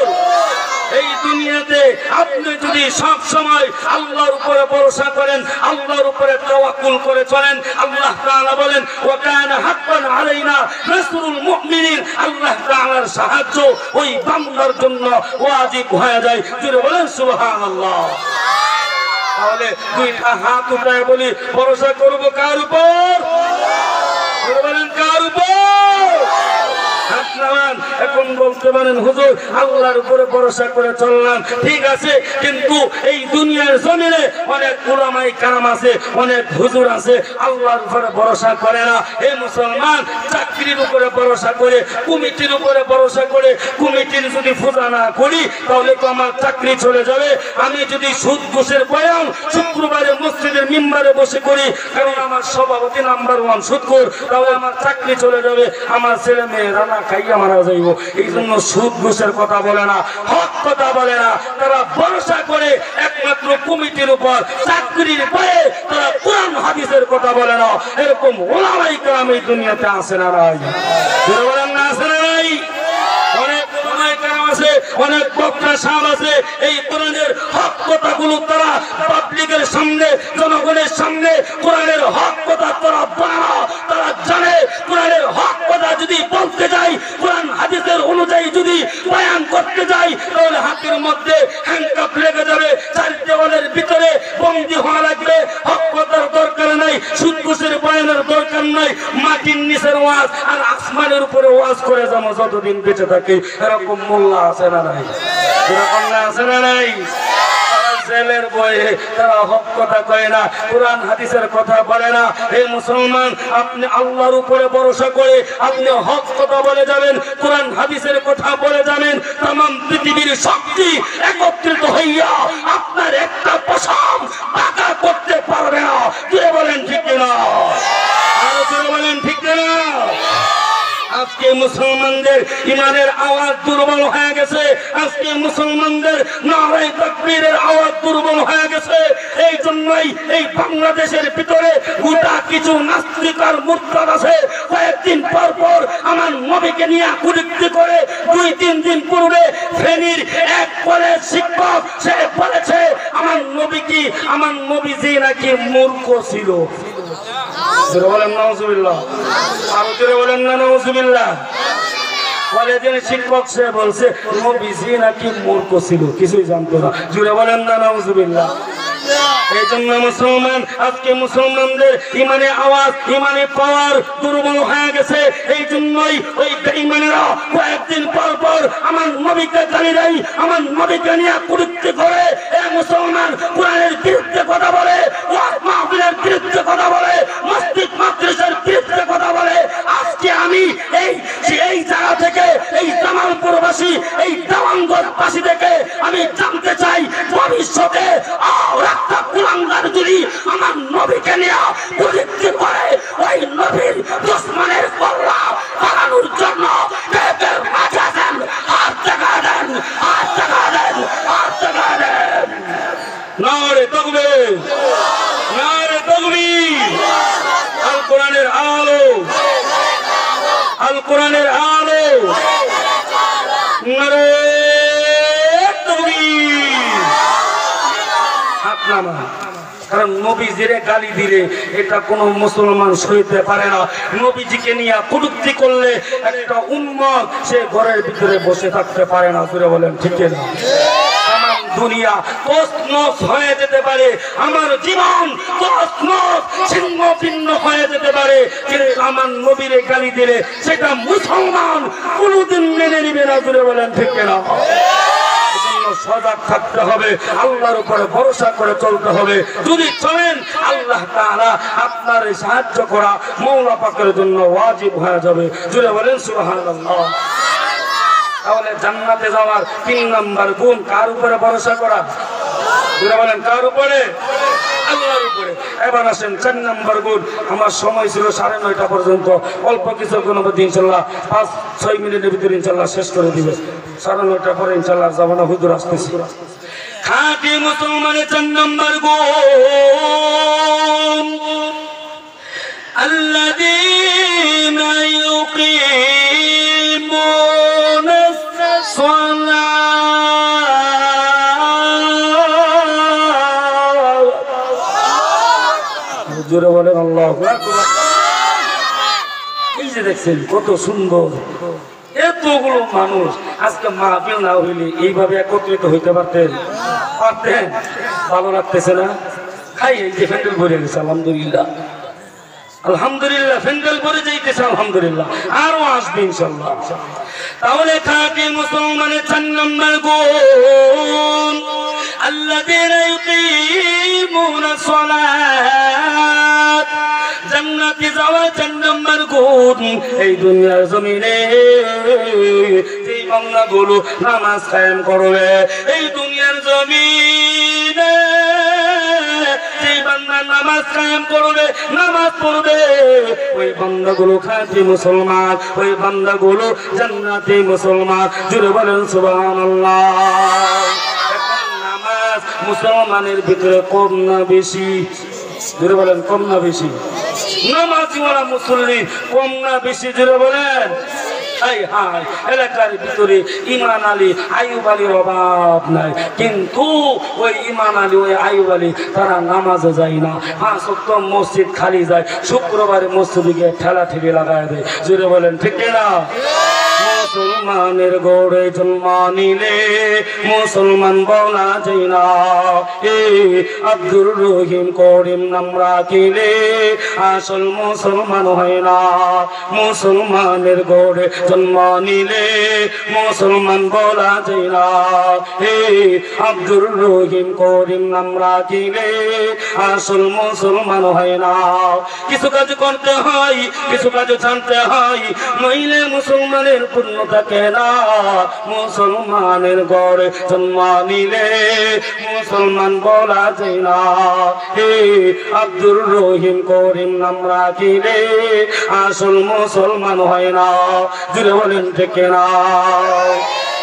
এই দুনিয়াতে আপনি যদি সব সময় আল্লাহর উপরে ভরসা করেন, আল্লাহর উপরে তাওয়াক্কুল করে চলেন, আল্লাহ তাআলা বলেন ওয়া কানা হাক্কান আলাইনা নাসরুল মুমিনিন, আল্লাহ তাআলার সাহায্য ওই বান্দার জন্য ওয়াজিব হয়ে যায়। জোরে বলেন সুবহানাল্লাহ। তাহলে দুইটা হাত উঠায় বলি ভরসা করব কার উপর? জোরে বলেন কার উপর? এখন বলতে পারেন হুজুর আল্লাহর উপরে ভরসা করে চললাম, ঠিক আছে, কিন্তু এই দুনিয়ার জমিনে অনেক উলামায়ে কেরাম আছে, অনেক হুজুর আছে আল্লাহর উপরে ভরসা করে না। এই মুসলমান চাকরির উপরে ভরসা করে, কমিটির উপরে ভরসা করে, কমিটির যদি পূজা না করি তাহলে তো আমার চাকরি চলে যাবে। আমি যদি সুদ ঘুষের বয়ান শুক্রবারে মসজিদের মিম্বারে বসে করি, কারণ আমার সভাপতি নাম্বার 1 সুদখোর, তাহলে আমার চাকরি চলে যাবে, আমার ছেলে মেয়েরা না খাইয়া মারা যাইব। এই জন্য সুদ ঘুষের কথা বলে না, হক কথা বলে না, তারা ভরসা করে একমাত্র কমিটির উপর, চাকরির পায়ে তারা কোরআন হাদিসের কথা বলে না। এরকম ওলামায়ে কেরাম এই দুনিয়াতে আছে না নাই? বলেন না আছে না নাই? অনেক ওলামায়ে কেরাম আছে, অনেক বক্তা সাহেব আছে, এই কোরআনের হক কথাগুলো তারা পাবলিকের সামনে, জনগণের সামনে কোরআনের হক কথা তারা বলে না। তারা জানে কোরআনের হক কথা যদি বলতে যাই, কোরআন হাদিসের অনুযায়ী যদি বয়ান করতে যাই, তাহলে হাতের মধ্যে হ্যান্ডকাপ লেগে যাবে, চার দেওয়ালের ভিতরে বন্দী হওয়া লাগবে। হক কথার দরকার নাই, সুদ ঘুষের বয়ানের দরকার নাই, মাটির নিচের ওয়াজ আর আসমানের উপরে ওয়াজ করে যাবো যতদিন বেঁচে থাকি। এরকম মোল্লা আছে না নাই? এরকম আছে না নাই? জেলের বয়ে তারা হক কথা কয় না, কোরআন হাদিসের কথা বলে না। এই মুসলমান, আপনি আল্লাহর উপরে ভরসা করে আপনি হক কথা বলে যাবেন, কোরআন হাদিসের কথা বলে যাবেন, तमाम পৃথিবীর শক্তি একত্রিত হইয়া আপনার একটা পশম বাঁকা করতে পারবে না। কে বলেন ঠিক না? আর কে বলেন ঠিক না? আজকে মুসলমানদের ইমানের আওয়াজ দুর্বল হয়ে গেছে, আজকে মুসলমানদের নারে তাকবীরের আওয়াজ দুর্বল হয়ে গেছে। এই জন্যই এই বাংলাদেশের ভিতরে গোটা কিছু নাস্তিক আর মুরতাদ আছে, কয়েকদিন পর পর আমার নবীকে নিয়ে কুটুক্তি করে। 2-3 দিন পূর্বে ফেনীর এক কলেজ শিক্ষক সে বলেছে আমার নবী কি, আমার নবীজি নাকি মূর্খ ছিল। বলেন নাউজুবিল্লাহ, আরো জোরে বলেন না নাউজুবিল্লাহ। কলেজের শিক্ষক সে বলছে নবীজি নাকি মূর্খ ছিল, কিছুই জানতো না। জোরে বলেন না নাউজুবিল্লাহ। এই জন্য মুসলমান, আজকে মুসলমানদের ইমানে আওয়াজ, ইমানে পাওয়ার দুর্বল হয়ে গেছে। এই জন্যই ওই বেঈমানেরা কয়েকদিন পর পর আমার নবীকে গালি দেয়, আমার নবীকে নিয়ে কুটুক্তি করে। এই মুসলমান কোরআনের বিরুদ্ধে কথা বলে, ওয়াজ মাহফিলের বিরুদ্ধে কথা বলে, মসজিদ মাদ্রাসার বিরুদ্ধে কথা বলে। আজকে আমি এই জায়গা থেকে, এই জামালপুরবাসী, এই দেওয়ানগঞ্জবাসী থেকে আমি জানতে চাই, ভবিষ্যতে একটা কুলাঙ্গার যদি আমার নবীকে নিয়ে কুটুক্তি করে, ওই নবীর দুশমনের কল্লা পালানোর জন্য কে কে মাঝে দেন, হাত দেখা দেন, হাত দেখা দেন, হাত দেখা দেন। নারে তাকবীর, নারে তাকবীর। আল কোরআনের আলো, আল কোরআনের আলো, নারে কারণ নবীজিরে গালি দিলে এটা কোনো মুসলমান সইতে পারে না। নবীজিকে নিয়ে কটূক্তি করলে একটা উম্মত সে ঘরের ভিতরে বসে থাকতে পারে না। করে বলেন ঠিক না? আমার দুনিয়া তছনছ হয়ে যেতে পারে, আমার জীবন তছনছ ছিন্ন ভিন্ন হয়ে যেতে পারে, কিন্তু আমার নবীরে গালি দিলে সেটা মুসলমান কোনোদিন মেনে নিবে না। করে বলেন ঠিক না? সজাগ থাকতে হবে, আল্লাহর উপরে ভরসা করে চলতে হবে। যদি চলেন, আল্লাহ তাআলা আপনার সাহায্য করা মওলা পাকের জন্য ওয়াজিব হয়ে যাবে। জুড়ে বলেন সুবহানাল্লাহ। তাহলে জান্নাতে যাওয়ার 3 নাম্বার গুণ কার উপরে ভরসা করা? বলেন কার উপরে? আল্লাহর উপরে। এবার আসেন 4 নাম্বার গুণ। আমার সময় ছিল 9:30 পর্যন্ত, অল্প কিছু গুণ ইনশাল্লাহ 5-6 মিনিটের ভিতরে ইনশাল্লাহ শেষ করে দিবে। 9:30 পরে ইনশাল্লাহ যাবো না, হুজুর আসতেছি। খাঁটি মুসলমানের 4 নাম্বার গুণ আল্লাযীনা ইউকিমুনাস সালাত। জোরে বলেন আল্লাহু আকবার। এই যে দেখছেন কত সুন্দর, এতগুলো মানুষ আজকে মাহফিল না হইলে এইভাবে একত্রিত হইতে পারতেন? ভালো লাগতেছে না? খাই এই যে ফ্যান্ডেল ভরে গেছে, আলহামদুলিল্লাহ আলহামদুলিল্লাহ, ফ্যান্ডেল ভরে যাইতেছে আলহামদুলিল্লাহ, আরো আসবে ইনশাল্লাহ। তাহলে খাঁটি মুসলমানের 4 নম্বর গুণ আল্লাযীনা ইউকিমুনাস সালাত। জান্নাতে যাওয়ার 4 নম্বর গুণ এই দুনিয়ার জমিনে যে বান্দাগুলো নামাজ কায়েম করবে, এই দুনিয়ার জমিনে যে বান্দা নামাজ কায়েম করবে, নামাজ পড়বে, ওই বান্দাগুলো খাঁটি মুসলমান, ওই বান্দাগুলো জান্নাতি মুসলমান। জোরে বলেন সুবহানাল্লাহ। এখন নামাজ মুসলমানের ভিতরে কম না বেশি? জোরে বলেন কম না বেশি? নামাজওয়ালা মুসল্লি কম না বেশি? জোরে বলেন। এলাকার ভিতরে ইমান আলী আইয়ুব আলীর অভাব নাই, কিন্তু ওই ইমান আলী ওই আইয়ুব আলী তারা নামাজে যায় না, 5 ওয়াক্ত মসজিদ খালি যায়, শুক্রবারে মসজিদে গিয়ে ঠেলা ঠেলি লাগায় দেয়। জোরে বলেন ঠিক না? মুসলমানের গড়ে জন্ম নিলে মুসলমান বলা যায় না, আব্দুর রহিম করিম নাম রাখিলে আসল মুসলমান হয় না। মুসলমানের গড়ে জন্ম নিলে মুসলমান বলা যায় না, আব্দুর রহিম করিম নাম রাখিলে আসল মুসলমান হয় না। কিছু কাজ করতে হয়, কিছু কাজ জানতে হয়, নইলে মুসলমানের পূর্ণ থাকে না। মুসলমানের গড়ে জন্ম নিলে মুসলমান বলা যায় না, আব্দুর রহিম করিম নাম রাখিলে আসল মুসলমান হয় না। জুড়ে বলেন ঠিক না?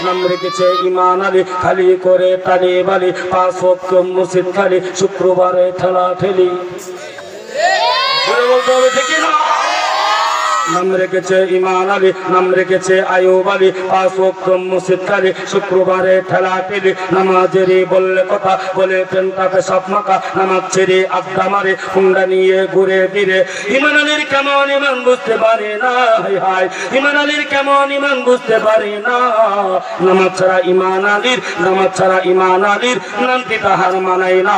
নাম রেখেছে ইমান আলী, খালি করে টানি বালি, 5 ওয়াক্ত মসজিদ খালি, শুক্রবারে ঠেলা ঠেলি। বলতে হবে ঠিক না? নাম রেখেছে ইমান আলী, নাম রেখেছে আইয়ুব আলী, 5 ওয়াক্ত মসজিদ খালি, শুক্রবারে ঠেলা ঠেলি। নামাজেরই বললে কথা, বলে পেনটা পেশাব মাখা, নামাজ ছেড়ে আড্ডা মারে, হুন্ডা নিয়ে ঘুরে ফিরে। ইমান আলীর কেমন ইমান বুঝতে পারে না, হায় হায়, ইমান আলীর কেমন ইমান বুঝতে পারে না। নামাজ ছাড়া ইমান আলীর, নামাজ ছাড়া ইমান আলীর নামটি তাহার মানায় না,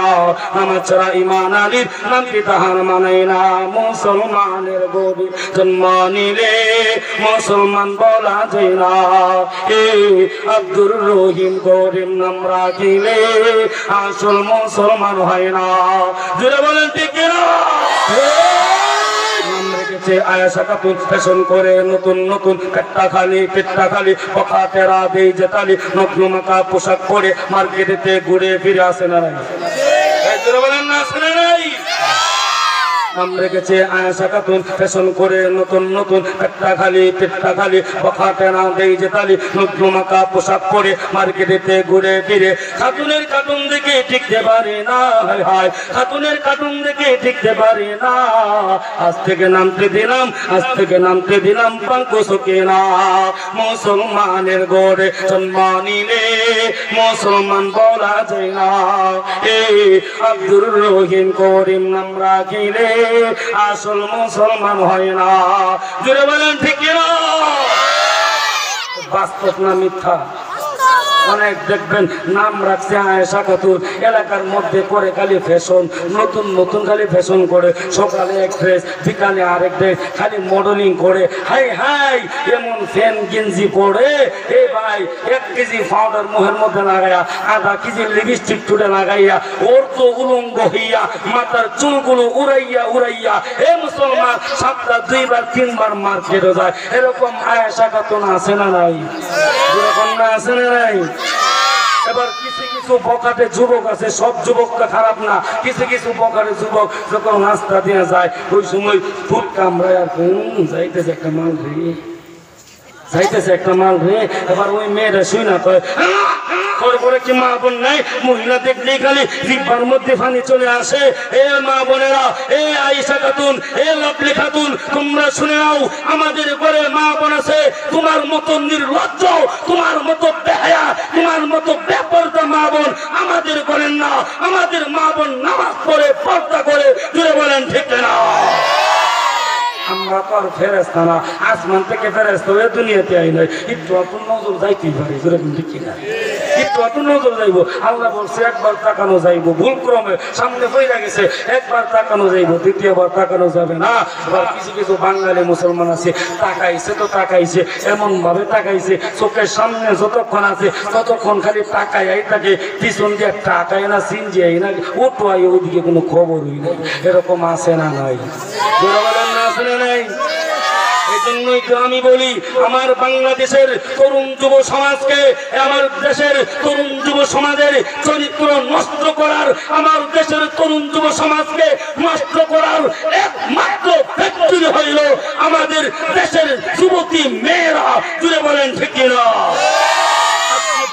নামাজ ছাড়া ইমান আলীর নামটি তাহার মানায় না। মুসলমানের গড়ে জন্ম নিলে মুসলমান বলা যায় না, আব্দুর রহিম করিম নাম রাখিলে আসল মুসলমান হয় না। জোরে বলেন ঠিক না? নাম রেখেছে আয়েশা খাতুন, ফ্যাশন করে নতুন নতুন, পেটটা খালি পকা তেরা দেই যে তালি, নকল মাখা পোশাক পরে মার্কেটেতে ঘুরে ফিরে আসে না নাই? জোরে বলেন না, আসে না নাই? নাম রেখেছে আয়েশা খাতুন, ফ্যাশন করে নতুন নতুন, পেটটা খালি বকা তেরা দেই যে তালি, নকল মাখা পোশাক পরে মার্কেটেতে ঘুরে ফিরে। খাতুনের কার্টুন দেখে টিকতে পারে না, হায় হায়, খাতুনের কার্টুন দেখে টিকতে পারে না। আজ থেকে নামতে দিলাম পাঙ্কুসকে না। মুসলমানের গড়ে জন্ম নিলে মুসলমান বলা যায় না, আব্দুর রহিম করিম নাম রাখিলে আসল মুসলমান হয় না। জোরে বলেন ঠিক না? বাস্তব না মিথ্যা? অনেক দেখবেন নাম রাখছে আয়েশা খাতুন, এলাকার মধ্যে করে খালি ফ্যাশন, নতুন নতুন খালি ফ্যাশন করে, সকালে এক ড্রেস, বিকালে আরেক ড্রেস, খালি মডেলিং করে। হাই হাই এমন ফ্যান গেঞ্জি পরে এ ভাই 1 কেজি পাউডার মুখের মধ্যে লাগাইয়া, আধা কেজি লিপস্টিক টুটে লাগাইয়া, ওর তো উলঙ্গ হইয়া মাথার চুলগুলো উড়াইয়া উড়াইয়া এ মুসলমান সপ্তাহ 2বার 3বার মার্কেটে যায়। এরকম আয়েশা খাতুন আছে না নাই? এরকম না আছে না নাই? এবার কিছু কিছু বকাটে যুবক আছে, সব যুবকটা খারাপ না, কিছু কিছু বকাটে যুবক যখন রাস্তা দিয়ে যায় ওই সময় ফুট কামড়ায় আর যাইতেছে একটা মাল রে, যাইতেছে একটা মাল রে। এবার ওই মেয়েরা শুই না তো করে কি মা বোন নাই? মহিলা দেখলেই খালি জিব্বার মধ্যে পানি চলে আসে। এ মা বোনেরা, এ আয়েশা খাতুন, এ লাভলি খাতুন, তোমরা শুনে নাও, আমাদের ঘরে মা বোন আছে তোমার মতো নির্লজ্জ, তোমার মতো বেহায়া, তোমার মতো বেপরদা মা বোন আমাদের ঘরের না। আমাদের মা বোন নামাজ পড়ে পর্দা করে, জুড়ে বলেন ঠিক না? আমরা তো আর ফেরেশতা না, আসমান থেকে ফেরেশতা হয়ে দুনিয়াতে আই নাই, একটু অত নজর যাইতেই পারে, ঠিক কিনা? একটু অত নজর যাইব। আল্লাহ বলছে একবার তাকানো যাইব, ভুল ক্রমে সামনে হয়ে গেছে, একবার তাকানো যাইব, দ্বিতীয়বার তাকানো যাবে না। আবার কিছু কিছু বাঙালি মুসলমান আছে, তাকাইছে তো তাকাইছে, এমন ভাবে তাকাইছে চোখের সামনে যতক্ষণ আছে ততক্ষণ খালি তাকাই থাকে, পিছন দিয়ে তাকায় না, সিনজিয়াই না, ওটো আই, ওইদিকে কোনো খবরই নেই। এরকম আছে না নাই? এই জন্যই তো আমি বলি আমার বাংলাদেশের তরুণ যুব সমাজকে, আমার দেশের তরুণ যুব সমাজের চরিত্র নষ্ট করার, আমার দেশের তরুণ যুব সমাজকে নষ্ট করার একমাত্র ফ্যাক্টরি হইল আমাদের দেশের যুবতী মেয়েরা, জুড়ে বলেন ঠিক কিনা?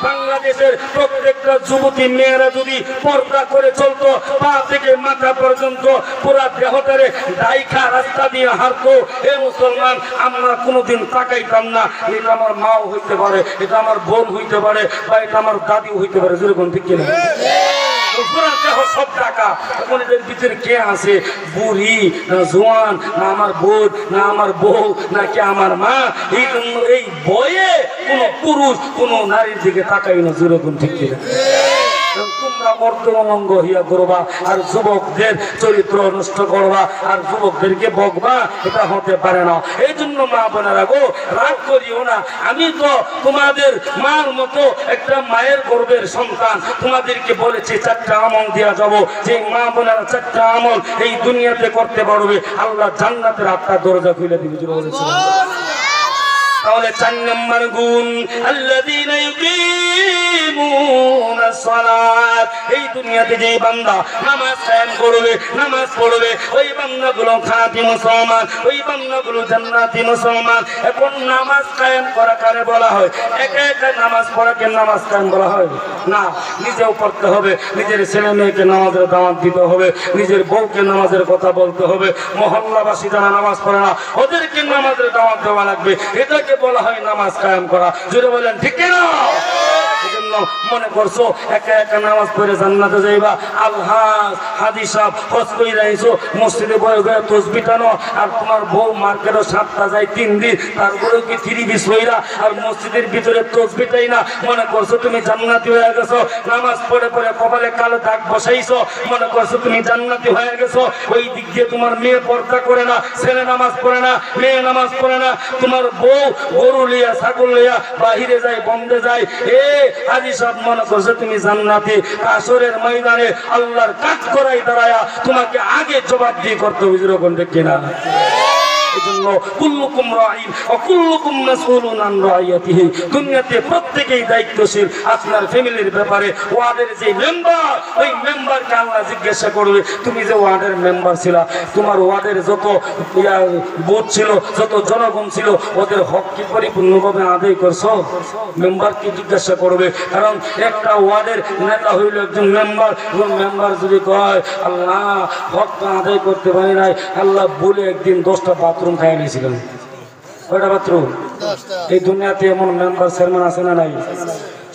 বাংলাদেশের প্রত্যেকটা যুবতী মেয়েরা যদি পর্দা করে চলতো, পা থেকে মাথা পর্যন্ত পুরা দেহটারে দাইখা রাস্তা দিয়ে হারতো, এ মুসলমান আমরা কোনোদিন তাকাইতাম না। এটা আমার মাও হইতে পারে, এটা আমার বোন হইতে পারে, বা এটা আমার দাদিও হইতে পারে, যেরকম ঠিক কিনা? সব টাকা এদের ভিতরে কে আছে? বুড়ি না জোয়ান, না আমার বোন, না আমার বউ, নাকি আমার মা? এই জন্য এই বয়ে কোন পুরুষ কোন নারীর দিকে তাকাই না, যেরকম ঠিক কিনা? তোমরা অর্ধমঙ্গ হইয়া করবা আর যুবকদের চরিত্র নষ্ট করবা আর যুবকদেরকে বকবা, এটা হতে পারে না। এই জন্য মা বোনেরা গো, রাগ করিও না, আমি তো তোমাদের মার মতো একটা মায়ের গর্বের সন্তান। তোমাদেরকে বলেছি 4টা আমল দেওয়া যাব, যে মা বোনেরা 4টা আমল এই দুনিয়াতে করতে পারবে, আল্লাহ জান্নাতের 8টা দরজা খুলে দিবে। তাহলে 4 নম্বর গুণ, আল্লাযীনা ইউকিমুনাস সালাত। এই দুনিয়াতে যে বান্দা নামাজ কায়েম করবে, নামাজ পড়বে, ওই বান্দাগুলো খাঁটি মুসলমান, ওই বান্দাগুলো জান্নাতি মুসলমান। এখন নামাজ কায়েম করা কারে বলা হয়? একা একা নামাজ পড়াকে নামাজ কায়েম বলা হয় না। নিজেও পড়তে হবে, নিজের ছেলে মেয়েকে নামাজের দাওয়াত দিতে হবে, নিজের বউকে নামাজের কথা বলতে হবে, মহল্লাবাসী যারা নামাজ পড়ে না ওদেরকে নামাজের দাওয়াত দেওয়া লাগবে। এটাকে বলা হয় নামাজ কায়েম করা, জুড়ে বলেন ঠিক কিনা? এজন্য মনে করছো একা একা নামাজ পড়ে জান্নাতে যাইবা? আল্লাহ হাদিস সাহেব হজ কইরা আইছো, মসজিদে বয়ে বয়ে তাসবিহ টানো, আর তোমার বউ মার্কেটে 7টা যায় 3 দিন, তারপরেও কি 3 পিস হইরা আর মসজিদের ভিতরে তাসবিহ টাই না? মনে করছো তুমি জান্নাতি হয়ে গেছো? নামাজ পড়ে পড়ে কপালে কালো দাগ বসাইছো, মনে করছো তুমি জান্নাতি হয়ে গেছো? ওই দিক দিয়ে তোমার মেয়ে পর্দা করে না, ছেলে নামাজ পড়ে না, মেয়ে নামাজ পড়ে না, তোমার বউ গরু লিয়া ছাগল লিয়া বাহিরে যায়, বন্ধে যায়, এ হাজি সব মনে করছে তুমি জান্নাতি। কাসরের ময়দানে আল্লাহর কাজ করাই দাঁড়ায়া তোমাকে আগে জবাব দিয়ে করতে হবে, যেরকম ঠিক কিনা? এজন্য কুল্লুকুম রাঈন ওয়া কুল্লুকুম মাসউলুন আন রাইয়াতিহি। দুনিয়াতে প্রত্যেকই দায়িত্বশীল আপনার ফ্যামিলির ব্যাপারে। ওয়ার্ডের যে মেম্বার, ওই মেম্বারকে আল্লাহ জিজ্ঞাসা করবে, তুমি যে ওয়ার্ডের মেম্বার ছিলা, তোমার ওয়ার্ডের যত বুথ ছিল, যত জনগণ ছিল, ওদের হক কি পরিপূর্ণভাবে আদায় করছো? মেম্বারকে জিজ্ঞাসা করবে। কারণ একটা ওয়ার্ডের নেতা হইল একজন মেম্বার, মেম্বার যদি কয় আল্লাহ হক তো আদায় করতে পারি নাই, আল্লাহ বলে একদিন 10টা বাথরুম খাই নিয়েছিলেন। কয়টা বাথরুম? এই দুনিয়াতে এমন মেম্বার চেয়ারম্যান আছে না নাই?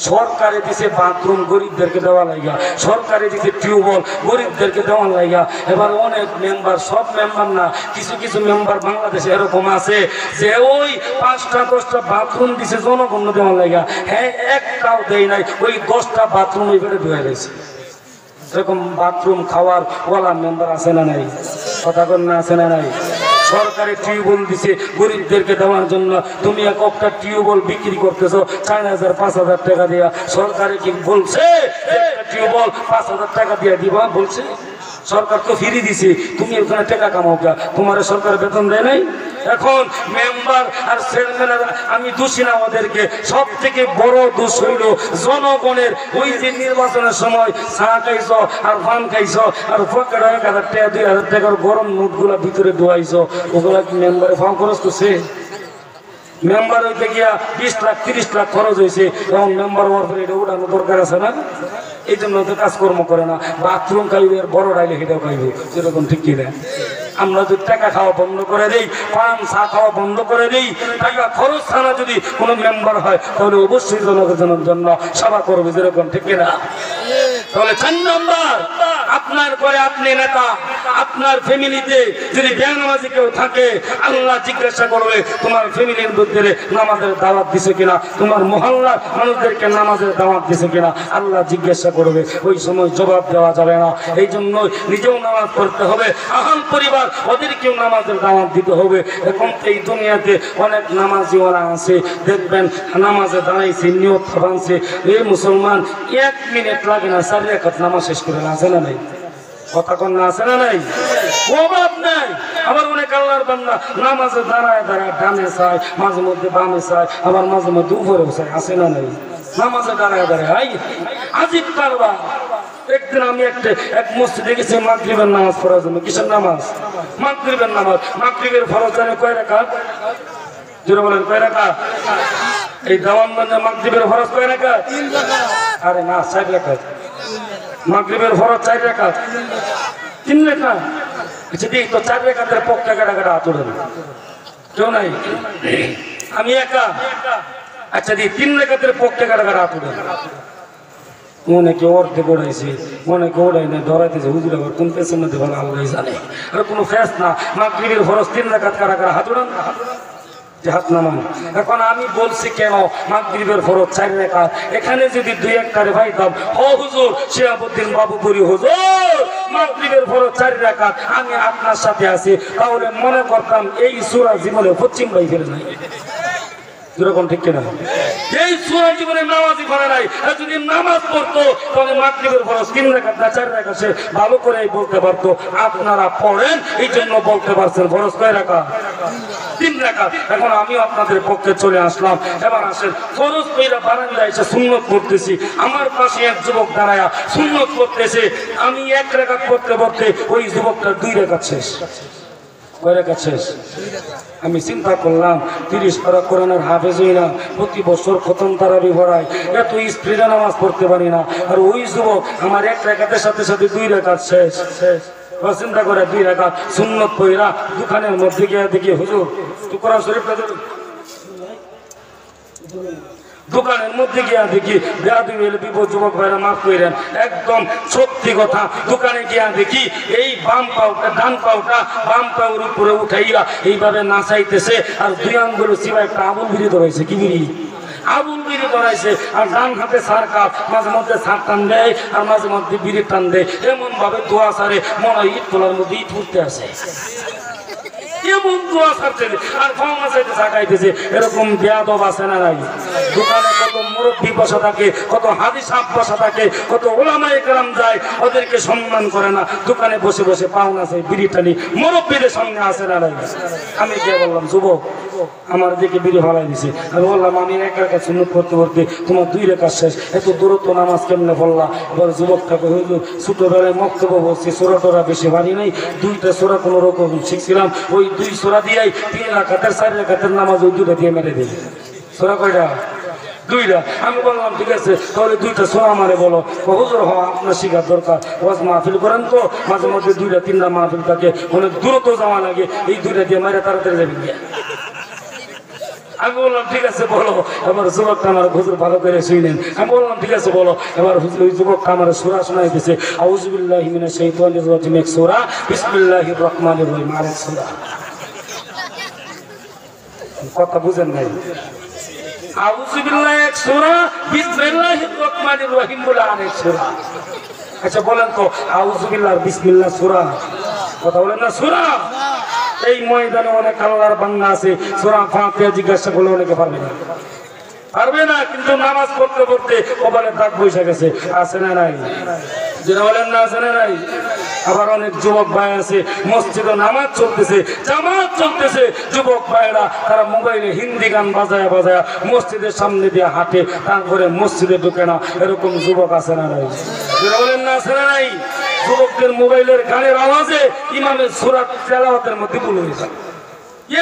সরকারে দিছে বাথরুম গরিবদেরকে দেওয়া লাগা, সরকারে দিছে টিউবওয়েল গরিবদেরকে দেওয়া লাগা। এবার অনেক মেম্বার, সব মেম্বার না, কিছু কিছু মেম্বার বাংলাদেশে এরকম আছে যে ওই 5টা 10টা বাথরুম দিছে জনগণ দেওয়া লাগা, হ্যাঁ একটাও দেয় নাই, ওই 10টা বাথরুম ওই বেড়ে ধুয়ে গেছে। এরকম বাথরুম খাওয়ার ওয়ালা মেম্বার আছে না নাই? কথা কন না, আছে না নাই? সরকারি টিউবওয়েল দিছে গরিবদেরকে দেওয়ার জন্য, তুমি একটা টিউবওয়েল বিক্রি করতেছো 4,000 5,000 টাকা দিয়া। সরকারে কি বলছে টিউবওয়েল 5,000 টাকা দিয়া দিবা? বলছে? সরকার তো ফিরি দিছে, তুমি ওখানে টাকা কামাও, তোমার সরকার বেতন দেয় নাই? এখন মেম্বার আর চেয়ারম্যানেরা, আমি দোষী না ওদেরকে, সব থেকে বড় দোষ হইল জনগণের। ওই যে নির্বাচনের সময় চা খাইছ আর পান খাইছ আর পকেটে 1,000 টাকা 2,000 টাকার গরম নোটগুলা ভিতরে ঢুয়াইছ, ওগুলা কি মেম্বারে ফাও খরচ করছে? মেম্বার হইতে গিয়া 20 লাখ 30 লাখ খরচ হয়েছে, এখন মেম্বার হওয়ার পরে এটা উঠানো দরকার আছে না? এই জন্য তো কাজকর্ম করে না, বাথরুম খাইবে আর বড় ডাইলে সেটাও খাইবে, যেরকম ঠিক কিনা? আমরা যদি টাকা খাওয়া বন্ধ করে দিই, পান চা খাওয়া বন্ধ করে দিই, টাকা খরচ ছাড়া যদি কোনো মেম্বার হয়, তাহলে অবশ্যই জনগণের জন্য সেবা করবে, যেরকম ঠিক কিনা? তাহলে 4 নম্বর, আপনার পরে আপনি নেতা, আপনার ফ্যামিলিতে যদি বেনামাজি কেউ থাকে, আল্লাহ জিজ্ঞাসা করবে তোমার ফ্যামিলির মধ্যে নামাজের দাওয়াত দিছে কিনা, তোমার মহল্লার মানুষদেরকে নামাজের দাওয়াত দিছে কিনা, আল্লাহ জিজ্ঞাসা করবে। ওই সময় জবাব দেওয়া যাবে না। এই জন্য নিজেও নামাজ পড়তে হবে, আহল পরিবার ওদেরকেও নামাজের দাওয়াত দিতে হবে। এখন এই দুনিয়াতে অনেক নামাজিওয়ালা আছে, দেখবেন নামাজে দাঁড়াইছে, নিয়ত ভাঙছে, এই মুসলমান 1 মিনিট লাগে না 4 রাকাত নামাজ শেষ করে, আছে না নাই? কথা কন না, আছে না নাই? অভাব নাই। আবার অনেক আল্লাহর বান্দা নামাজে দাঁড়ায় দাঁড়ায় ডানে চায়, মাঝে মধ্যে বামে চায়, আবার মাঝে মধ্যে উপরেও চায়, আছে না নাই? নামাজে দাঁড়ায় দাঁড়ায় আজীব কারবার। একদিন আমি এক মসজিদে গেছি মাগরিবের নামাজ পড়ার জন্য। কিসের নামাজ? মাগরিবের নামাজ। মাগরিবের ফরজ জানে কয় রাকাত? জোরে বলেন, কয় রাকাত? এই দেওয়ানগঞ্জে মাগরিবের ফরজ কয় রাকাত? 3 রাকাত। আরে না, 4 রাকাত। মাগরিবের ফরজ 4 রাকাত, 3 রাকাত। আচ্ছা দেখ তো 4 রাকাতের পক্ষে কাটা কাটা হাত ওঠে, কেউ নাই? আমি একা। আচ্ছা দি 3 রাকাতের পক্ষে কাটা কাটা হাত ওঠে। মনে কেউ অর্ধেক ওড়াইছে, মনে কেউ ওড়াই না, ধরাইতেছে হুজুর, আবার কোন পেছন মধ্যে ভালো আল্লাহ জানে। আর কোনো ফেস না। মাগরিবের ফরজ 3 রাকাত কাটা কাটা হাত ওঠান, হাত নামান। এখন আমি বলছি কেন মাগরিবের ফরজ 4 রাকাত, এখানে যদি 2-1 টারে পাইতাম, ও হুজুর শিহাবুদ্দিন বাবুপুরি হুজুর মাগরিবের ফরজ 4 রাকাত, আমি আপনার সাথে আছি, তাহলে মনে করতাম এই সূরা জীবনে পশ্চিম ভাই ফেলে নাই। যেরকম ঠিক কিনা? এই সূরা জীবনে নামাজই পড়ে নাই, আর যদি নামাজ পড়তো তাহলে মাগরিবের ফরজ 3 রাকাত না 4 রাকাত সে ভালো করে বলতে পারতো। আপনারা পড়েন, এই জন্য বলতে পারছেন ফরজ কয় রাকাত? 3 রাকাত। এখন আমিও আপনাদের পক্ষে চলে আসলাম। এবার আসেন, ফরজ কইরা বারান্দায় এসে সুন্নত পড়তেছি, আমার পাশে এক যুবক দাঁড়ায়া সুন্নত পড়তেছে, আমি 1 রাকাত পড়তে পড়তে ওই যুবকটার 2 রাকাত শেষ। কয় রাকাত শেষ? আমি চিন্তা করলাম 30 পারা কোরআনের হাফেজ হই না, প্রতি বছর খতম তারাবি পড়াই, এত স্পিডে নামাজ পড়তে পারি না, আর ওই যুবক আমার 1 রাকাতের সাথে সাথে 2 রাকাত শেষ। চিন্তা করে 2 রাকাত সুন্নত পড়া দোকানের মধ্যে গিয়ে দেখি হুজুর তো কোরআন শরীফটা দোকানের মধ্যে গিয়া দেখি বেয়াদবি হলে বিপদ, যুবক ভাইরা মাফ করেন, একদম সত্যি কথা। দোকানে গিয়া দেখি এই বাম পাউটা ডান পাউটা বাম পাউর উপরে উঠাইয়া এইভাবে নাচাইতেছে, আর 2 আঙ্গুল চিবা একটা আবুল বিড়ি ধরাইছে। কি বিড়ি? আবুল বিড়ি ধরাইছে, আর ডান হাতে সার কাপ, মাঝে মধ্যে সার টান দেয় আর মাঝে মধ্যে বিড়ি টান দেয়, এমন ভাবে দোয়া সারে মনে হয় ইট তোলার মধ্যে ইট ফুটতে আসে, এমন দোয়া সারছে আর ক্ষমা চাইতে সাকাইতেছে। এরকম বেয়াদব আছে না নাই? দোকানে কত মুরব্বী বসা থাকে, কত হাদিস সাহেব বসা থাকে, কত ওলামায়ে কেরাম যায়, ওদেরকে সম্মান করে না, দোকানে বসে বসে পাওনা চাই, বিড়ি টানি, মুরব্বীদের সামনে আসে না নাই? আমি কে বললাম, যুবক আমার দিকে বিড়ি ফালাই দিছে। আমি বললাম আমি 1 রাকাত সুন্নত পড়তে পড়তে তোমার 2 রাকাত শেষ, এত দূরত্ব নামাজ কেমনে পড়লা? এবার যুবকটাকে হইল ছোটবেলায় মক্তব্য বলছি, সূরা টরা বেশি বাড়ি নাই, 2টা সূরা কোনো রকম শিখছিলাম, ওই 2 সূরা দিয়াই 3 রাকাতের 4 রাকাতের নামাজ ওই 2টা দিয়ে মেরে দিই। সূরা কয়টা? 2টা। আমি বললাম ঠিক আছে, তাহলে 2টা সূরা আমারে বলো। হুজুর হওয়া আপনার শিখার দরকার, ওয়াজ মাহফিল করেন তো মাঝে মধ্যে 2টা 3টা মাহফিল থাকে, অনেক দূরত্ব যাওয়া লাগে, এই 2টা দিয়ে মেরে তাড়াতাড়ি যাবি। আমি বললাম ঠিক আছে বলো। এবার যুবকটা আমার হুজুর ভালো করে শুনেন। আমি বললাম ঠিক আছে বলো। এবার হুজুর ওই যুবকটা আমার সূরা শোনাই দিয়েছে, আউযু বিল্লাহি মিনাশ শাইতানির রাজিম এক সূরা, বিসমিল্লাহির রহমানির রহিম আরেক সূরা। কথা বুঝেন নাই? আউযু বিল্লাহি এক সূরা, বিসমিল্লাহির রহমানির রহিম বলে আরেক সূরা। আচ্ছা বলেন তো আউযু বিল্লাহ বিসমিল্লাহ সূরা? কথা বলেন না সূরা? এই ময়দানে অনেক আল্লাহর বান্দা আছে, সূরা ফাতিহা জিজ্ঞাসা করলে অনেকে পারবে না, পারবে না। কিন্তু নামাজ পড়তে পড়তে কপালে দাগ বসে গেছে, আছে না নাই? যেটা বলেন না, আছে না নাই? আবার অনেক যুবক ভাই আছে, মসজিদে নামাজ চলতেছে, জামাত চলতেছে, যুবক ভাইরা তারা মোবাইলে হিন্দি গান বাজায় বাজায় মসজিদের সামনে দিয়ে হাঁটে, তারপরে মসজিদে ঢুকে না। এরকম যুবক আছে না নাই? যেটা বলেন না, আছে না নাই? যুবকদের মোবাইলের গানের আওয়াজে ইমামের সূরা তেলাওয়াতের মধ্যে ভুল হয়ে যায়,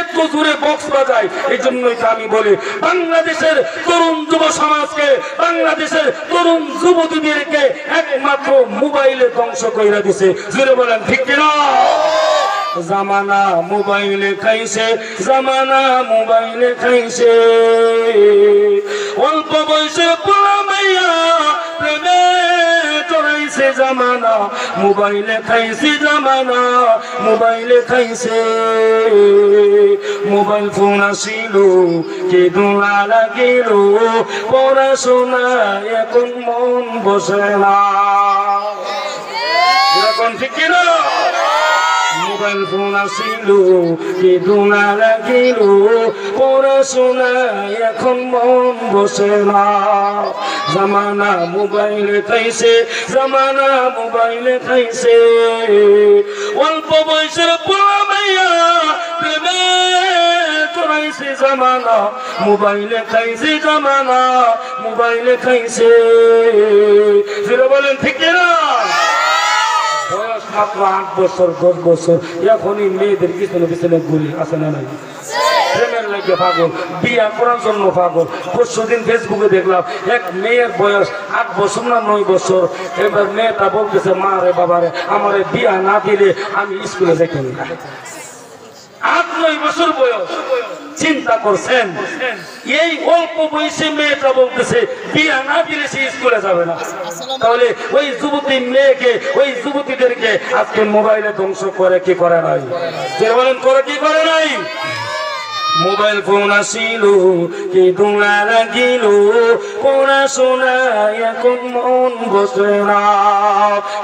এত জোরে বক্স বাজায়। এই জন্যই তো আমি বলি বাংলাদেশের তরুণ যুব সমাজকে, বাংলাদেশের তরুণ যুবতীদেরকে একমাত্র মোবাইলে ধ্বংস কইরা দিছে। জোরে বলেন ঠিক কিনা? জামানা মোবাইলে খাইছে, জামানা মোবাইলে খাইছে। অল্প বয়সে পোলা মাইয়া প্রেমে চড়াইছে, জামানা মোবাইলে খাইছে, জামানা মোবাইলে খাইছে। মোবাইল ফোন আসিল কে দোলা লাগিল, পড়াশোনা এখন মন বসে না। এরকম ঠিক কিনা? মোবাইল ফোন আসিল কে দোলা লাগিল, পড়াশোনা এখন মন বসে না। জামানা মোবাইলে খাইছে, জামানা মোবাইলে খাইছে। অল্প বয়সের পোলা মাইয়া প্রেমে চড়াইছে, জামানা মোবাইলে খাইছে, জামানা মোবাইলে খাইছে। ফিরে বলেন ঠিক না? বয়স মাত্র 8 বছর 10 বছর, এখনই মেয়েদের পিছনে পিছনে ঘুরি, আছে না নাই? প্রেমের লাগে পাগল, বিয়া করার জন্য পাগল। পরশুদিন ফেসবুকে দেখলাম এক মেয়ের বয়স 8 বছর না 9 বছর। এবার মেয়েটা বলতেছে মা রে বাবা রে, আমার বিয়া না দিলে আমি স্কুলে যাইতে না। 8-9 বছর বয়স, চিন্তা করছেন? এই অল্প বয়সে মেয়েটা বলতেছে বিয়া না দিলে সে স্কুলে যাবে না। তাহলে ওই যুবতী মেয়েকে, ওই যুবতীদেরকে আজকে মোবাইলে ধ্বংস করে কি করে নাই? বলেন করে কি করে নাই? মোবাইল ফোন আসিল কি দোলা লাগিল, পড়াশোনা এখন মন বসে না।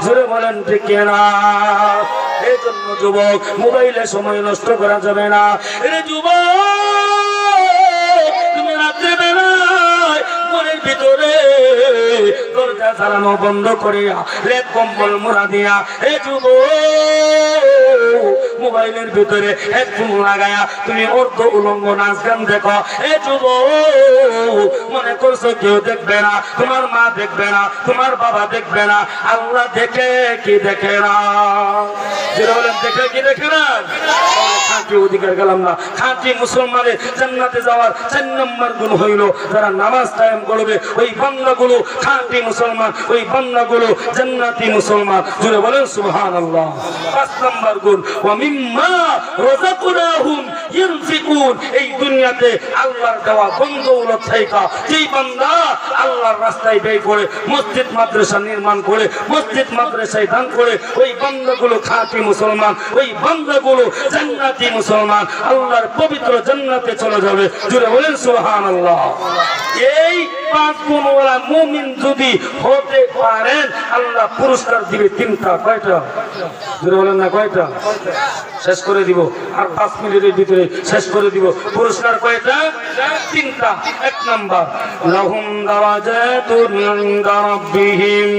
জোরে বলেন ঠিক না? এই জন্য যুবক মোবাইলে সময় নষ্ট করা যাবে না। রে যুবক, তুমি রাত্রে বেলায় ঘরের ভিতরে দরজা চালানো বন্ধ করিয়া লেপ কম্বল মোড়া দিয়া, হে যুবক মোবাইলের ভিতরে হেডফোন লাগায়া তুমি অর্ধ উলঙ্গ নাচ গান দেখো। হে যুবক, মনে করছো কেউ দেখবে না, তোমার মা দেখবে না, তোমার বাবা দেখবে না, আল্লাহ দেখে কি দেখে না? যেটা বলেন দেখে কি দেখে না? খাঁটি অধিকার গেলাম না। খাঁটি মুসলমানের জান্নাতে যাওয়ার 4 নম্বর গুণ হইল যারা নামাজ কায়েম করবে, ওই বান্দাগুলো খাঁটি মুসলমান, ওই বান্দাগুলো জান্নাতি মুসলমান। জুড়ে বলেন সুবহানাল্লাহ। 5 নম্বর গুণ ওয়া মিম্মা রাযাকনাহুম ইউনফিকুন। এই দুনিয়াতে আল্লাহর দেওয়া বন্ধৌলত থেকে যেই বান্দা আল্লাহর রাস্তায় ব্যয় করে, মসজিদ মাদ্রাসা নির্মাণ করে, মসজিদ মাদ্রাসায় দান করে, ওই বান্দাগুলো খাঁটি মুসলমান, ওই বান্দাগুলো জান্নাতি মুসলমান, আল্লাহর পবিত্র জান্নাতে চলে যাবে। জুড়ে বলেন সুবহানাল্লাহ। এই 5 গুণওয়ালা মুমিন যদি হতে পারেন, আল্লাহ পুরস্কার দিবে 3টা। কয়টা? জুড়ে বলেন না কয়টা? শেষ করে দিব, আর 5 মিনিটের ভিতরে শেষ করে দিব। পুরস্কার কয়টা? 3টা। 1 নাম্বার লাহুম দারাজাতুন ইনদা রাব্বিহিম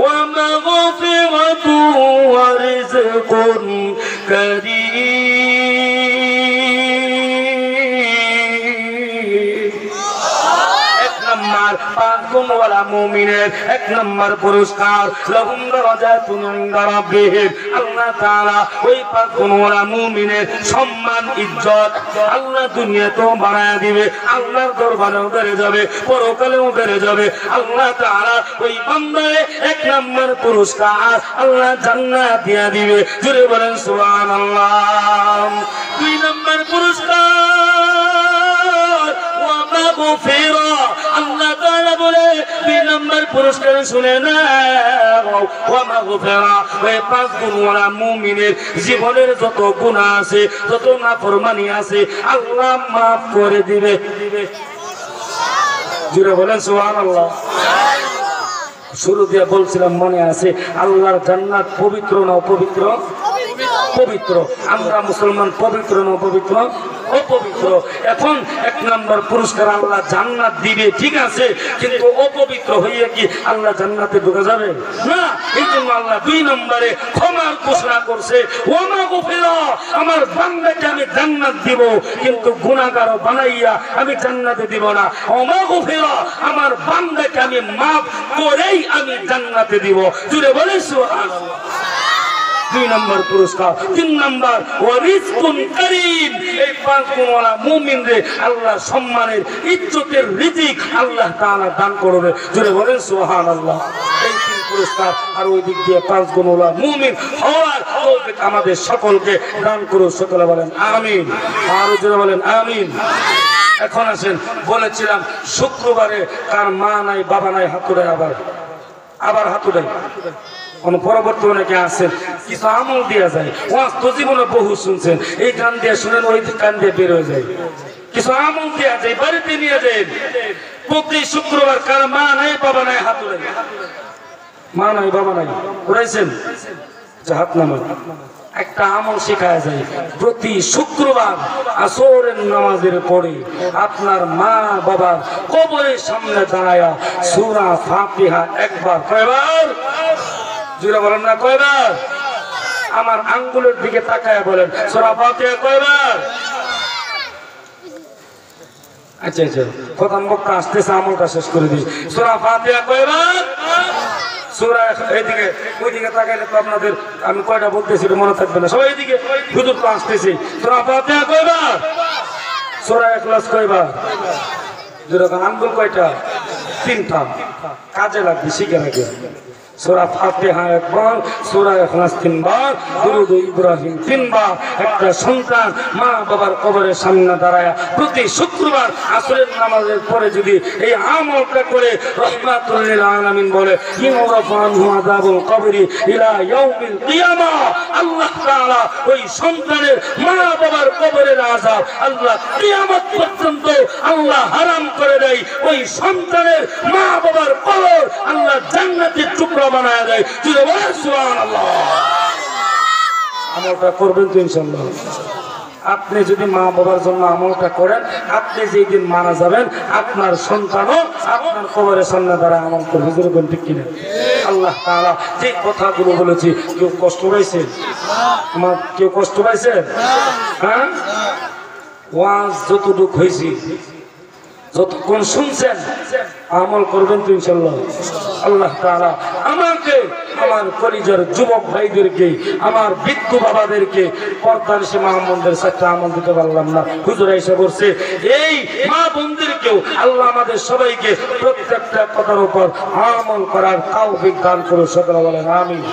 ওয়া মাগফিরাতু ওয়া রিজকুন কারীম। 1 নাম্বার 5 গুণওয়ালা মুমিনের 1 নাম্বার পুরস্কার লাহুম দারাজাতুন ইনদা রাব্বিহিম। আল্লাহ তাআলা ওই 5 গুণওয়ালা মুমিনের সম্মান ইজ্জত আল্লাহ দুনিয়াতেও বাড়ায় দিবে, আল্লাহর দরবারেও বেড়ে যাবে, পরকালেও বেড়ে যাবে। আল্লাহ তাআলা ওই বান্দারে 1 নাম্বার পুরস্কার আল্লাহ জান্নাত দিয়ে দিবে। জোরে বলেন সুবহানাল্লাহ। 2 নাম্বার পুরস্কার মাগফিরা। আল্লাহ তাআলা বলে 2 নম্বর পুরস্কার শুনে নাও, ওয়া মাগফিরা। ওই 5 গুণওয়ালা মুমিনের জীবনের যত গুনাহ আছে, যত নাফরমানি আছে, আল্লাহ মাফ করে দিবে। জুড়ে বলেন সুবহানাল্লাহ। শুরু দিয়ে বলছিলাম মনে আছে, আল্লাহর জান্নাত পবিত্র না অপবিত্র? পবিত্র। আমরা মুসলমান পবিত্র না অপবিত্র? অপবিত্র। এখন 1 নম্বর পুরস্কার আল্লাহ জান্নাত দিবে, ঠিক আছে, কিন্তু অপবিত্র হইয়া কি আল্লাহ জান্নাতে ঢুকে যাবে না? এই জন্য আল্লাহ 2 নম্বরে ক্ষমার ঘোষণা করছে, ওয়া মাগফিরা। আমার বান্দাকে আমি জান্নাত দিব, কিন্তু গুনাহগার বানাইয়া আমি জান্নাতে দিব না। ওয়া মাগফিরা, আমার বান্দাকে আমি maaf করেই আমি জান্নাতে দিব। জুড়ে বলেন সুবহানাল্লাহ। 2 নম্বর পুরস্কার। 3 নম্বর ওয়ারিজকুন কারীম। এই 5 গুণওয়ালা মুমিনদের আল্লাহ সম্মানের ইজ্জতের রিজিক আল্লাহ তাআলা দান করবে। জোরে বলেন সুবহানাল্লাহ। এই 3 পুরস্কার আর ওই দিক দিয়ে 5 গুণওয়ালা মুমিন হওয়ার তৌফিক আমাদের সকলকে দান করুন। সকলে বলেন আমিন। আর জোরে বলেন আমিন। এখন আসেন, বলেছিলাম শুক্রবারে কার মা নাই বাবা নাই হাত উঠায়, আবার হাত উঠায়। পরবর্তী অনেকে আছেন, কিছু আমল দেওয়া যায়। ওয়াজ তো জীবনে বহু শুনছেন, এই কান দিয়ে শুনেন, ওই কান দিয়ে বের হয়ে যায়। কিছু আমল দেওয়া যায়, বাড়িতে নিয়ে যায়। প্রতি শুক্রবার কার মা নাই বাবা নাই হাত উঠায়। মা নাই বাবা নাই উঠাইছেন, হাত নামান। একটা আমল শেখায় যায়, প্রতি শুক্রবার আসরের নামাজের পরে আপনার মা বাবার কবরের সামনে দাঁড়ায়া সূরা ফাতিহা একবার, কয়বার? জোরে বলেন না, কয়বার? আমার আঙ্গুলের দিকে তাকায় বলেন, সূরা ফাতিহা কয়বার? আচ্ছা আচ্ছা, প্রথম বক্তা আসতেছে, আমলটা শেষ করে দিই। সূরা ফাতিহা কয়বার? সূরা এইদিকে ওইদিকে তাকাইলে তো আপনাদের আমি কয়টা বলতেছি মনে থাকবে না। সবাই এইদিকে, হুজুর তো আসতেছি। সূরা ফাতিহা কয়বার? সূরা ইখলাস কয়বার? যেরকম আঙ্গুল কয়টা? 3টা। কাজে লাগবে, শিখে রাখবে। সূরা ফাতিহা একবার, সূরা ইখলাস 3 বার, দুরূদ ইব্রাহিম 3 বার। একটা সন্তান মা বাবার কবরের সামনে দাঁড়ায় প্রতি শুক্রবার আসরের নামাজের পরে যদি এই আমলটা করে, রাহমাতুল লিল আলামিন বলে ইউরাফানহু আযাবুল কবরি ইলা ইয়াউমিল কিয়ামাহ। আল্লাহ তাআলা ওই সন্তানের মা বাবার কবরের আযাব আল্লাহ কিয়ামত পর্যন্ত আল্লাহ হারাম করে দেয়। ওই সন্তানের মা বাবার কবর আল্লাহ জান্নাতের টুকরা বানায় দেয়। সুবহানাল্লাহ। আমলটা করবেন তো ইনশাআল্লাহ। আপনি যদি মা বাবার জন্য আমলটা করেন, আপনি যেই দিন মারা যাবেন আপনার সন্তানও আপনার কবরের সামনে দ্বারা আমল করবে। হুজুর কোন ঠিক কিনা? আল্লাহ তাআলা যে কথাগুলো বলেছি, কেউ কষ্ট পাইছে? আমার কেউ কষ্ট পাইছে? হ্যাঁ, ওয়াজ যতটুক হয়েছি, যতক্ষণ শুনছেন, আমল করবেন তো ইনশাআল্লাহ। আল্লাহ তাআলা আমাকে, আমার কলিজার যুবক ভাইদেরকে, আমার বৃদ্ধ বাবাদেরকে পর্দার সে মা বোনদের সাথে আমল দিতে পারলাম না। হুজুর এসে বলছে এই মা বোনদেরকেও আল্লাহ আমাদের সবাইকে প্রত্যেকটা কথার উপর আমল করার তৌফিক দান করুন। সকলে বলেন আমিন।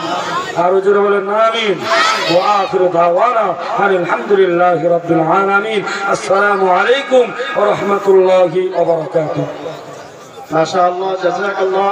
আর হুজুর বলেন আমিন। ওয়া আখিরু দাওয়ানা আলহামদুলিল্লাহি রাব্বিল আলামিন। আসসালামু আলাইকুম ওয়া রাহমাতুল্লাহি ওয়া বারাকাতুহু। মাশাআল্লাহ, জাযাকাল্লাহ।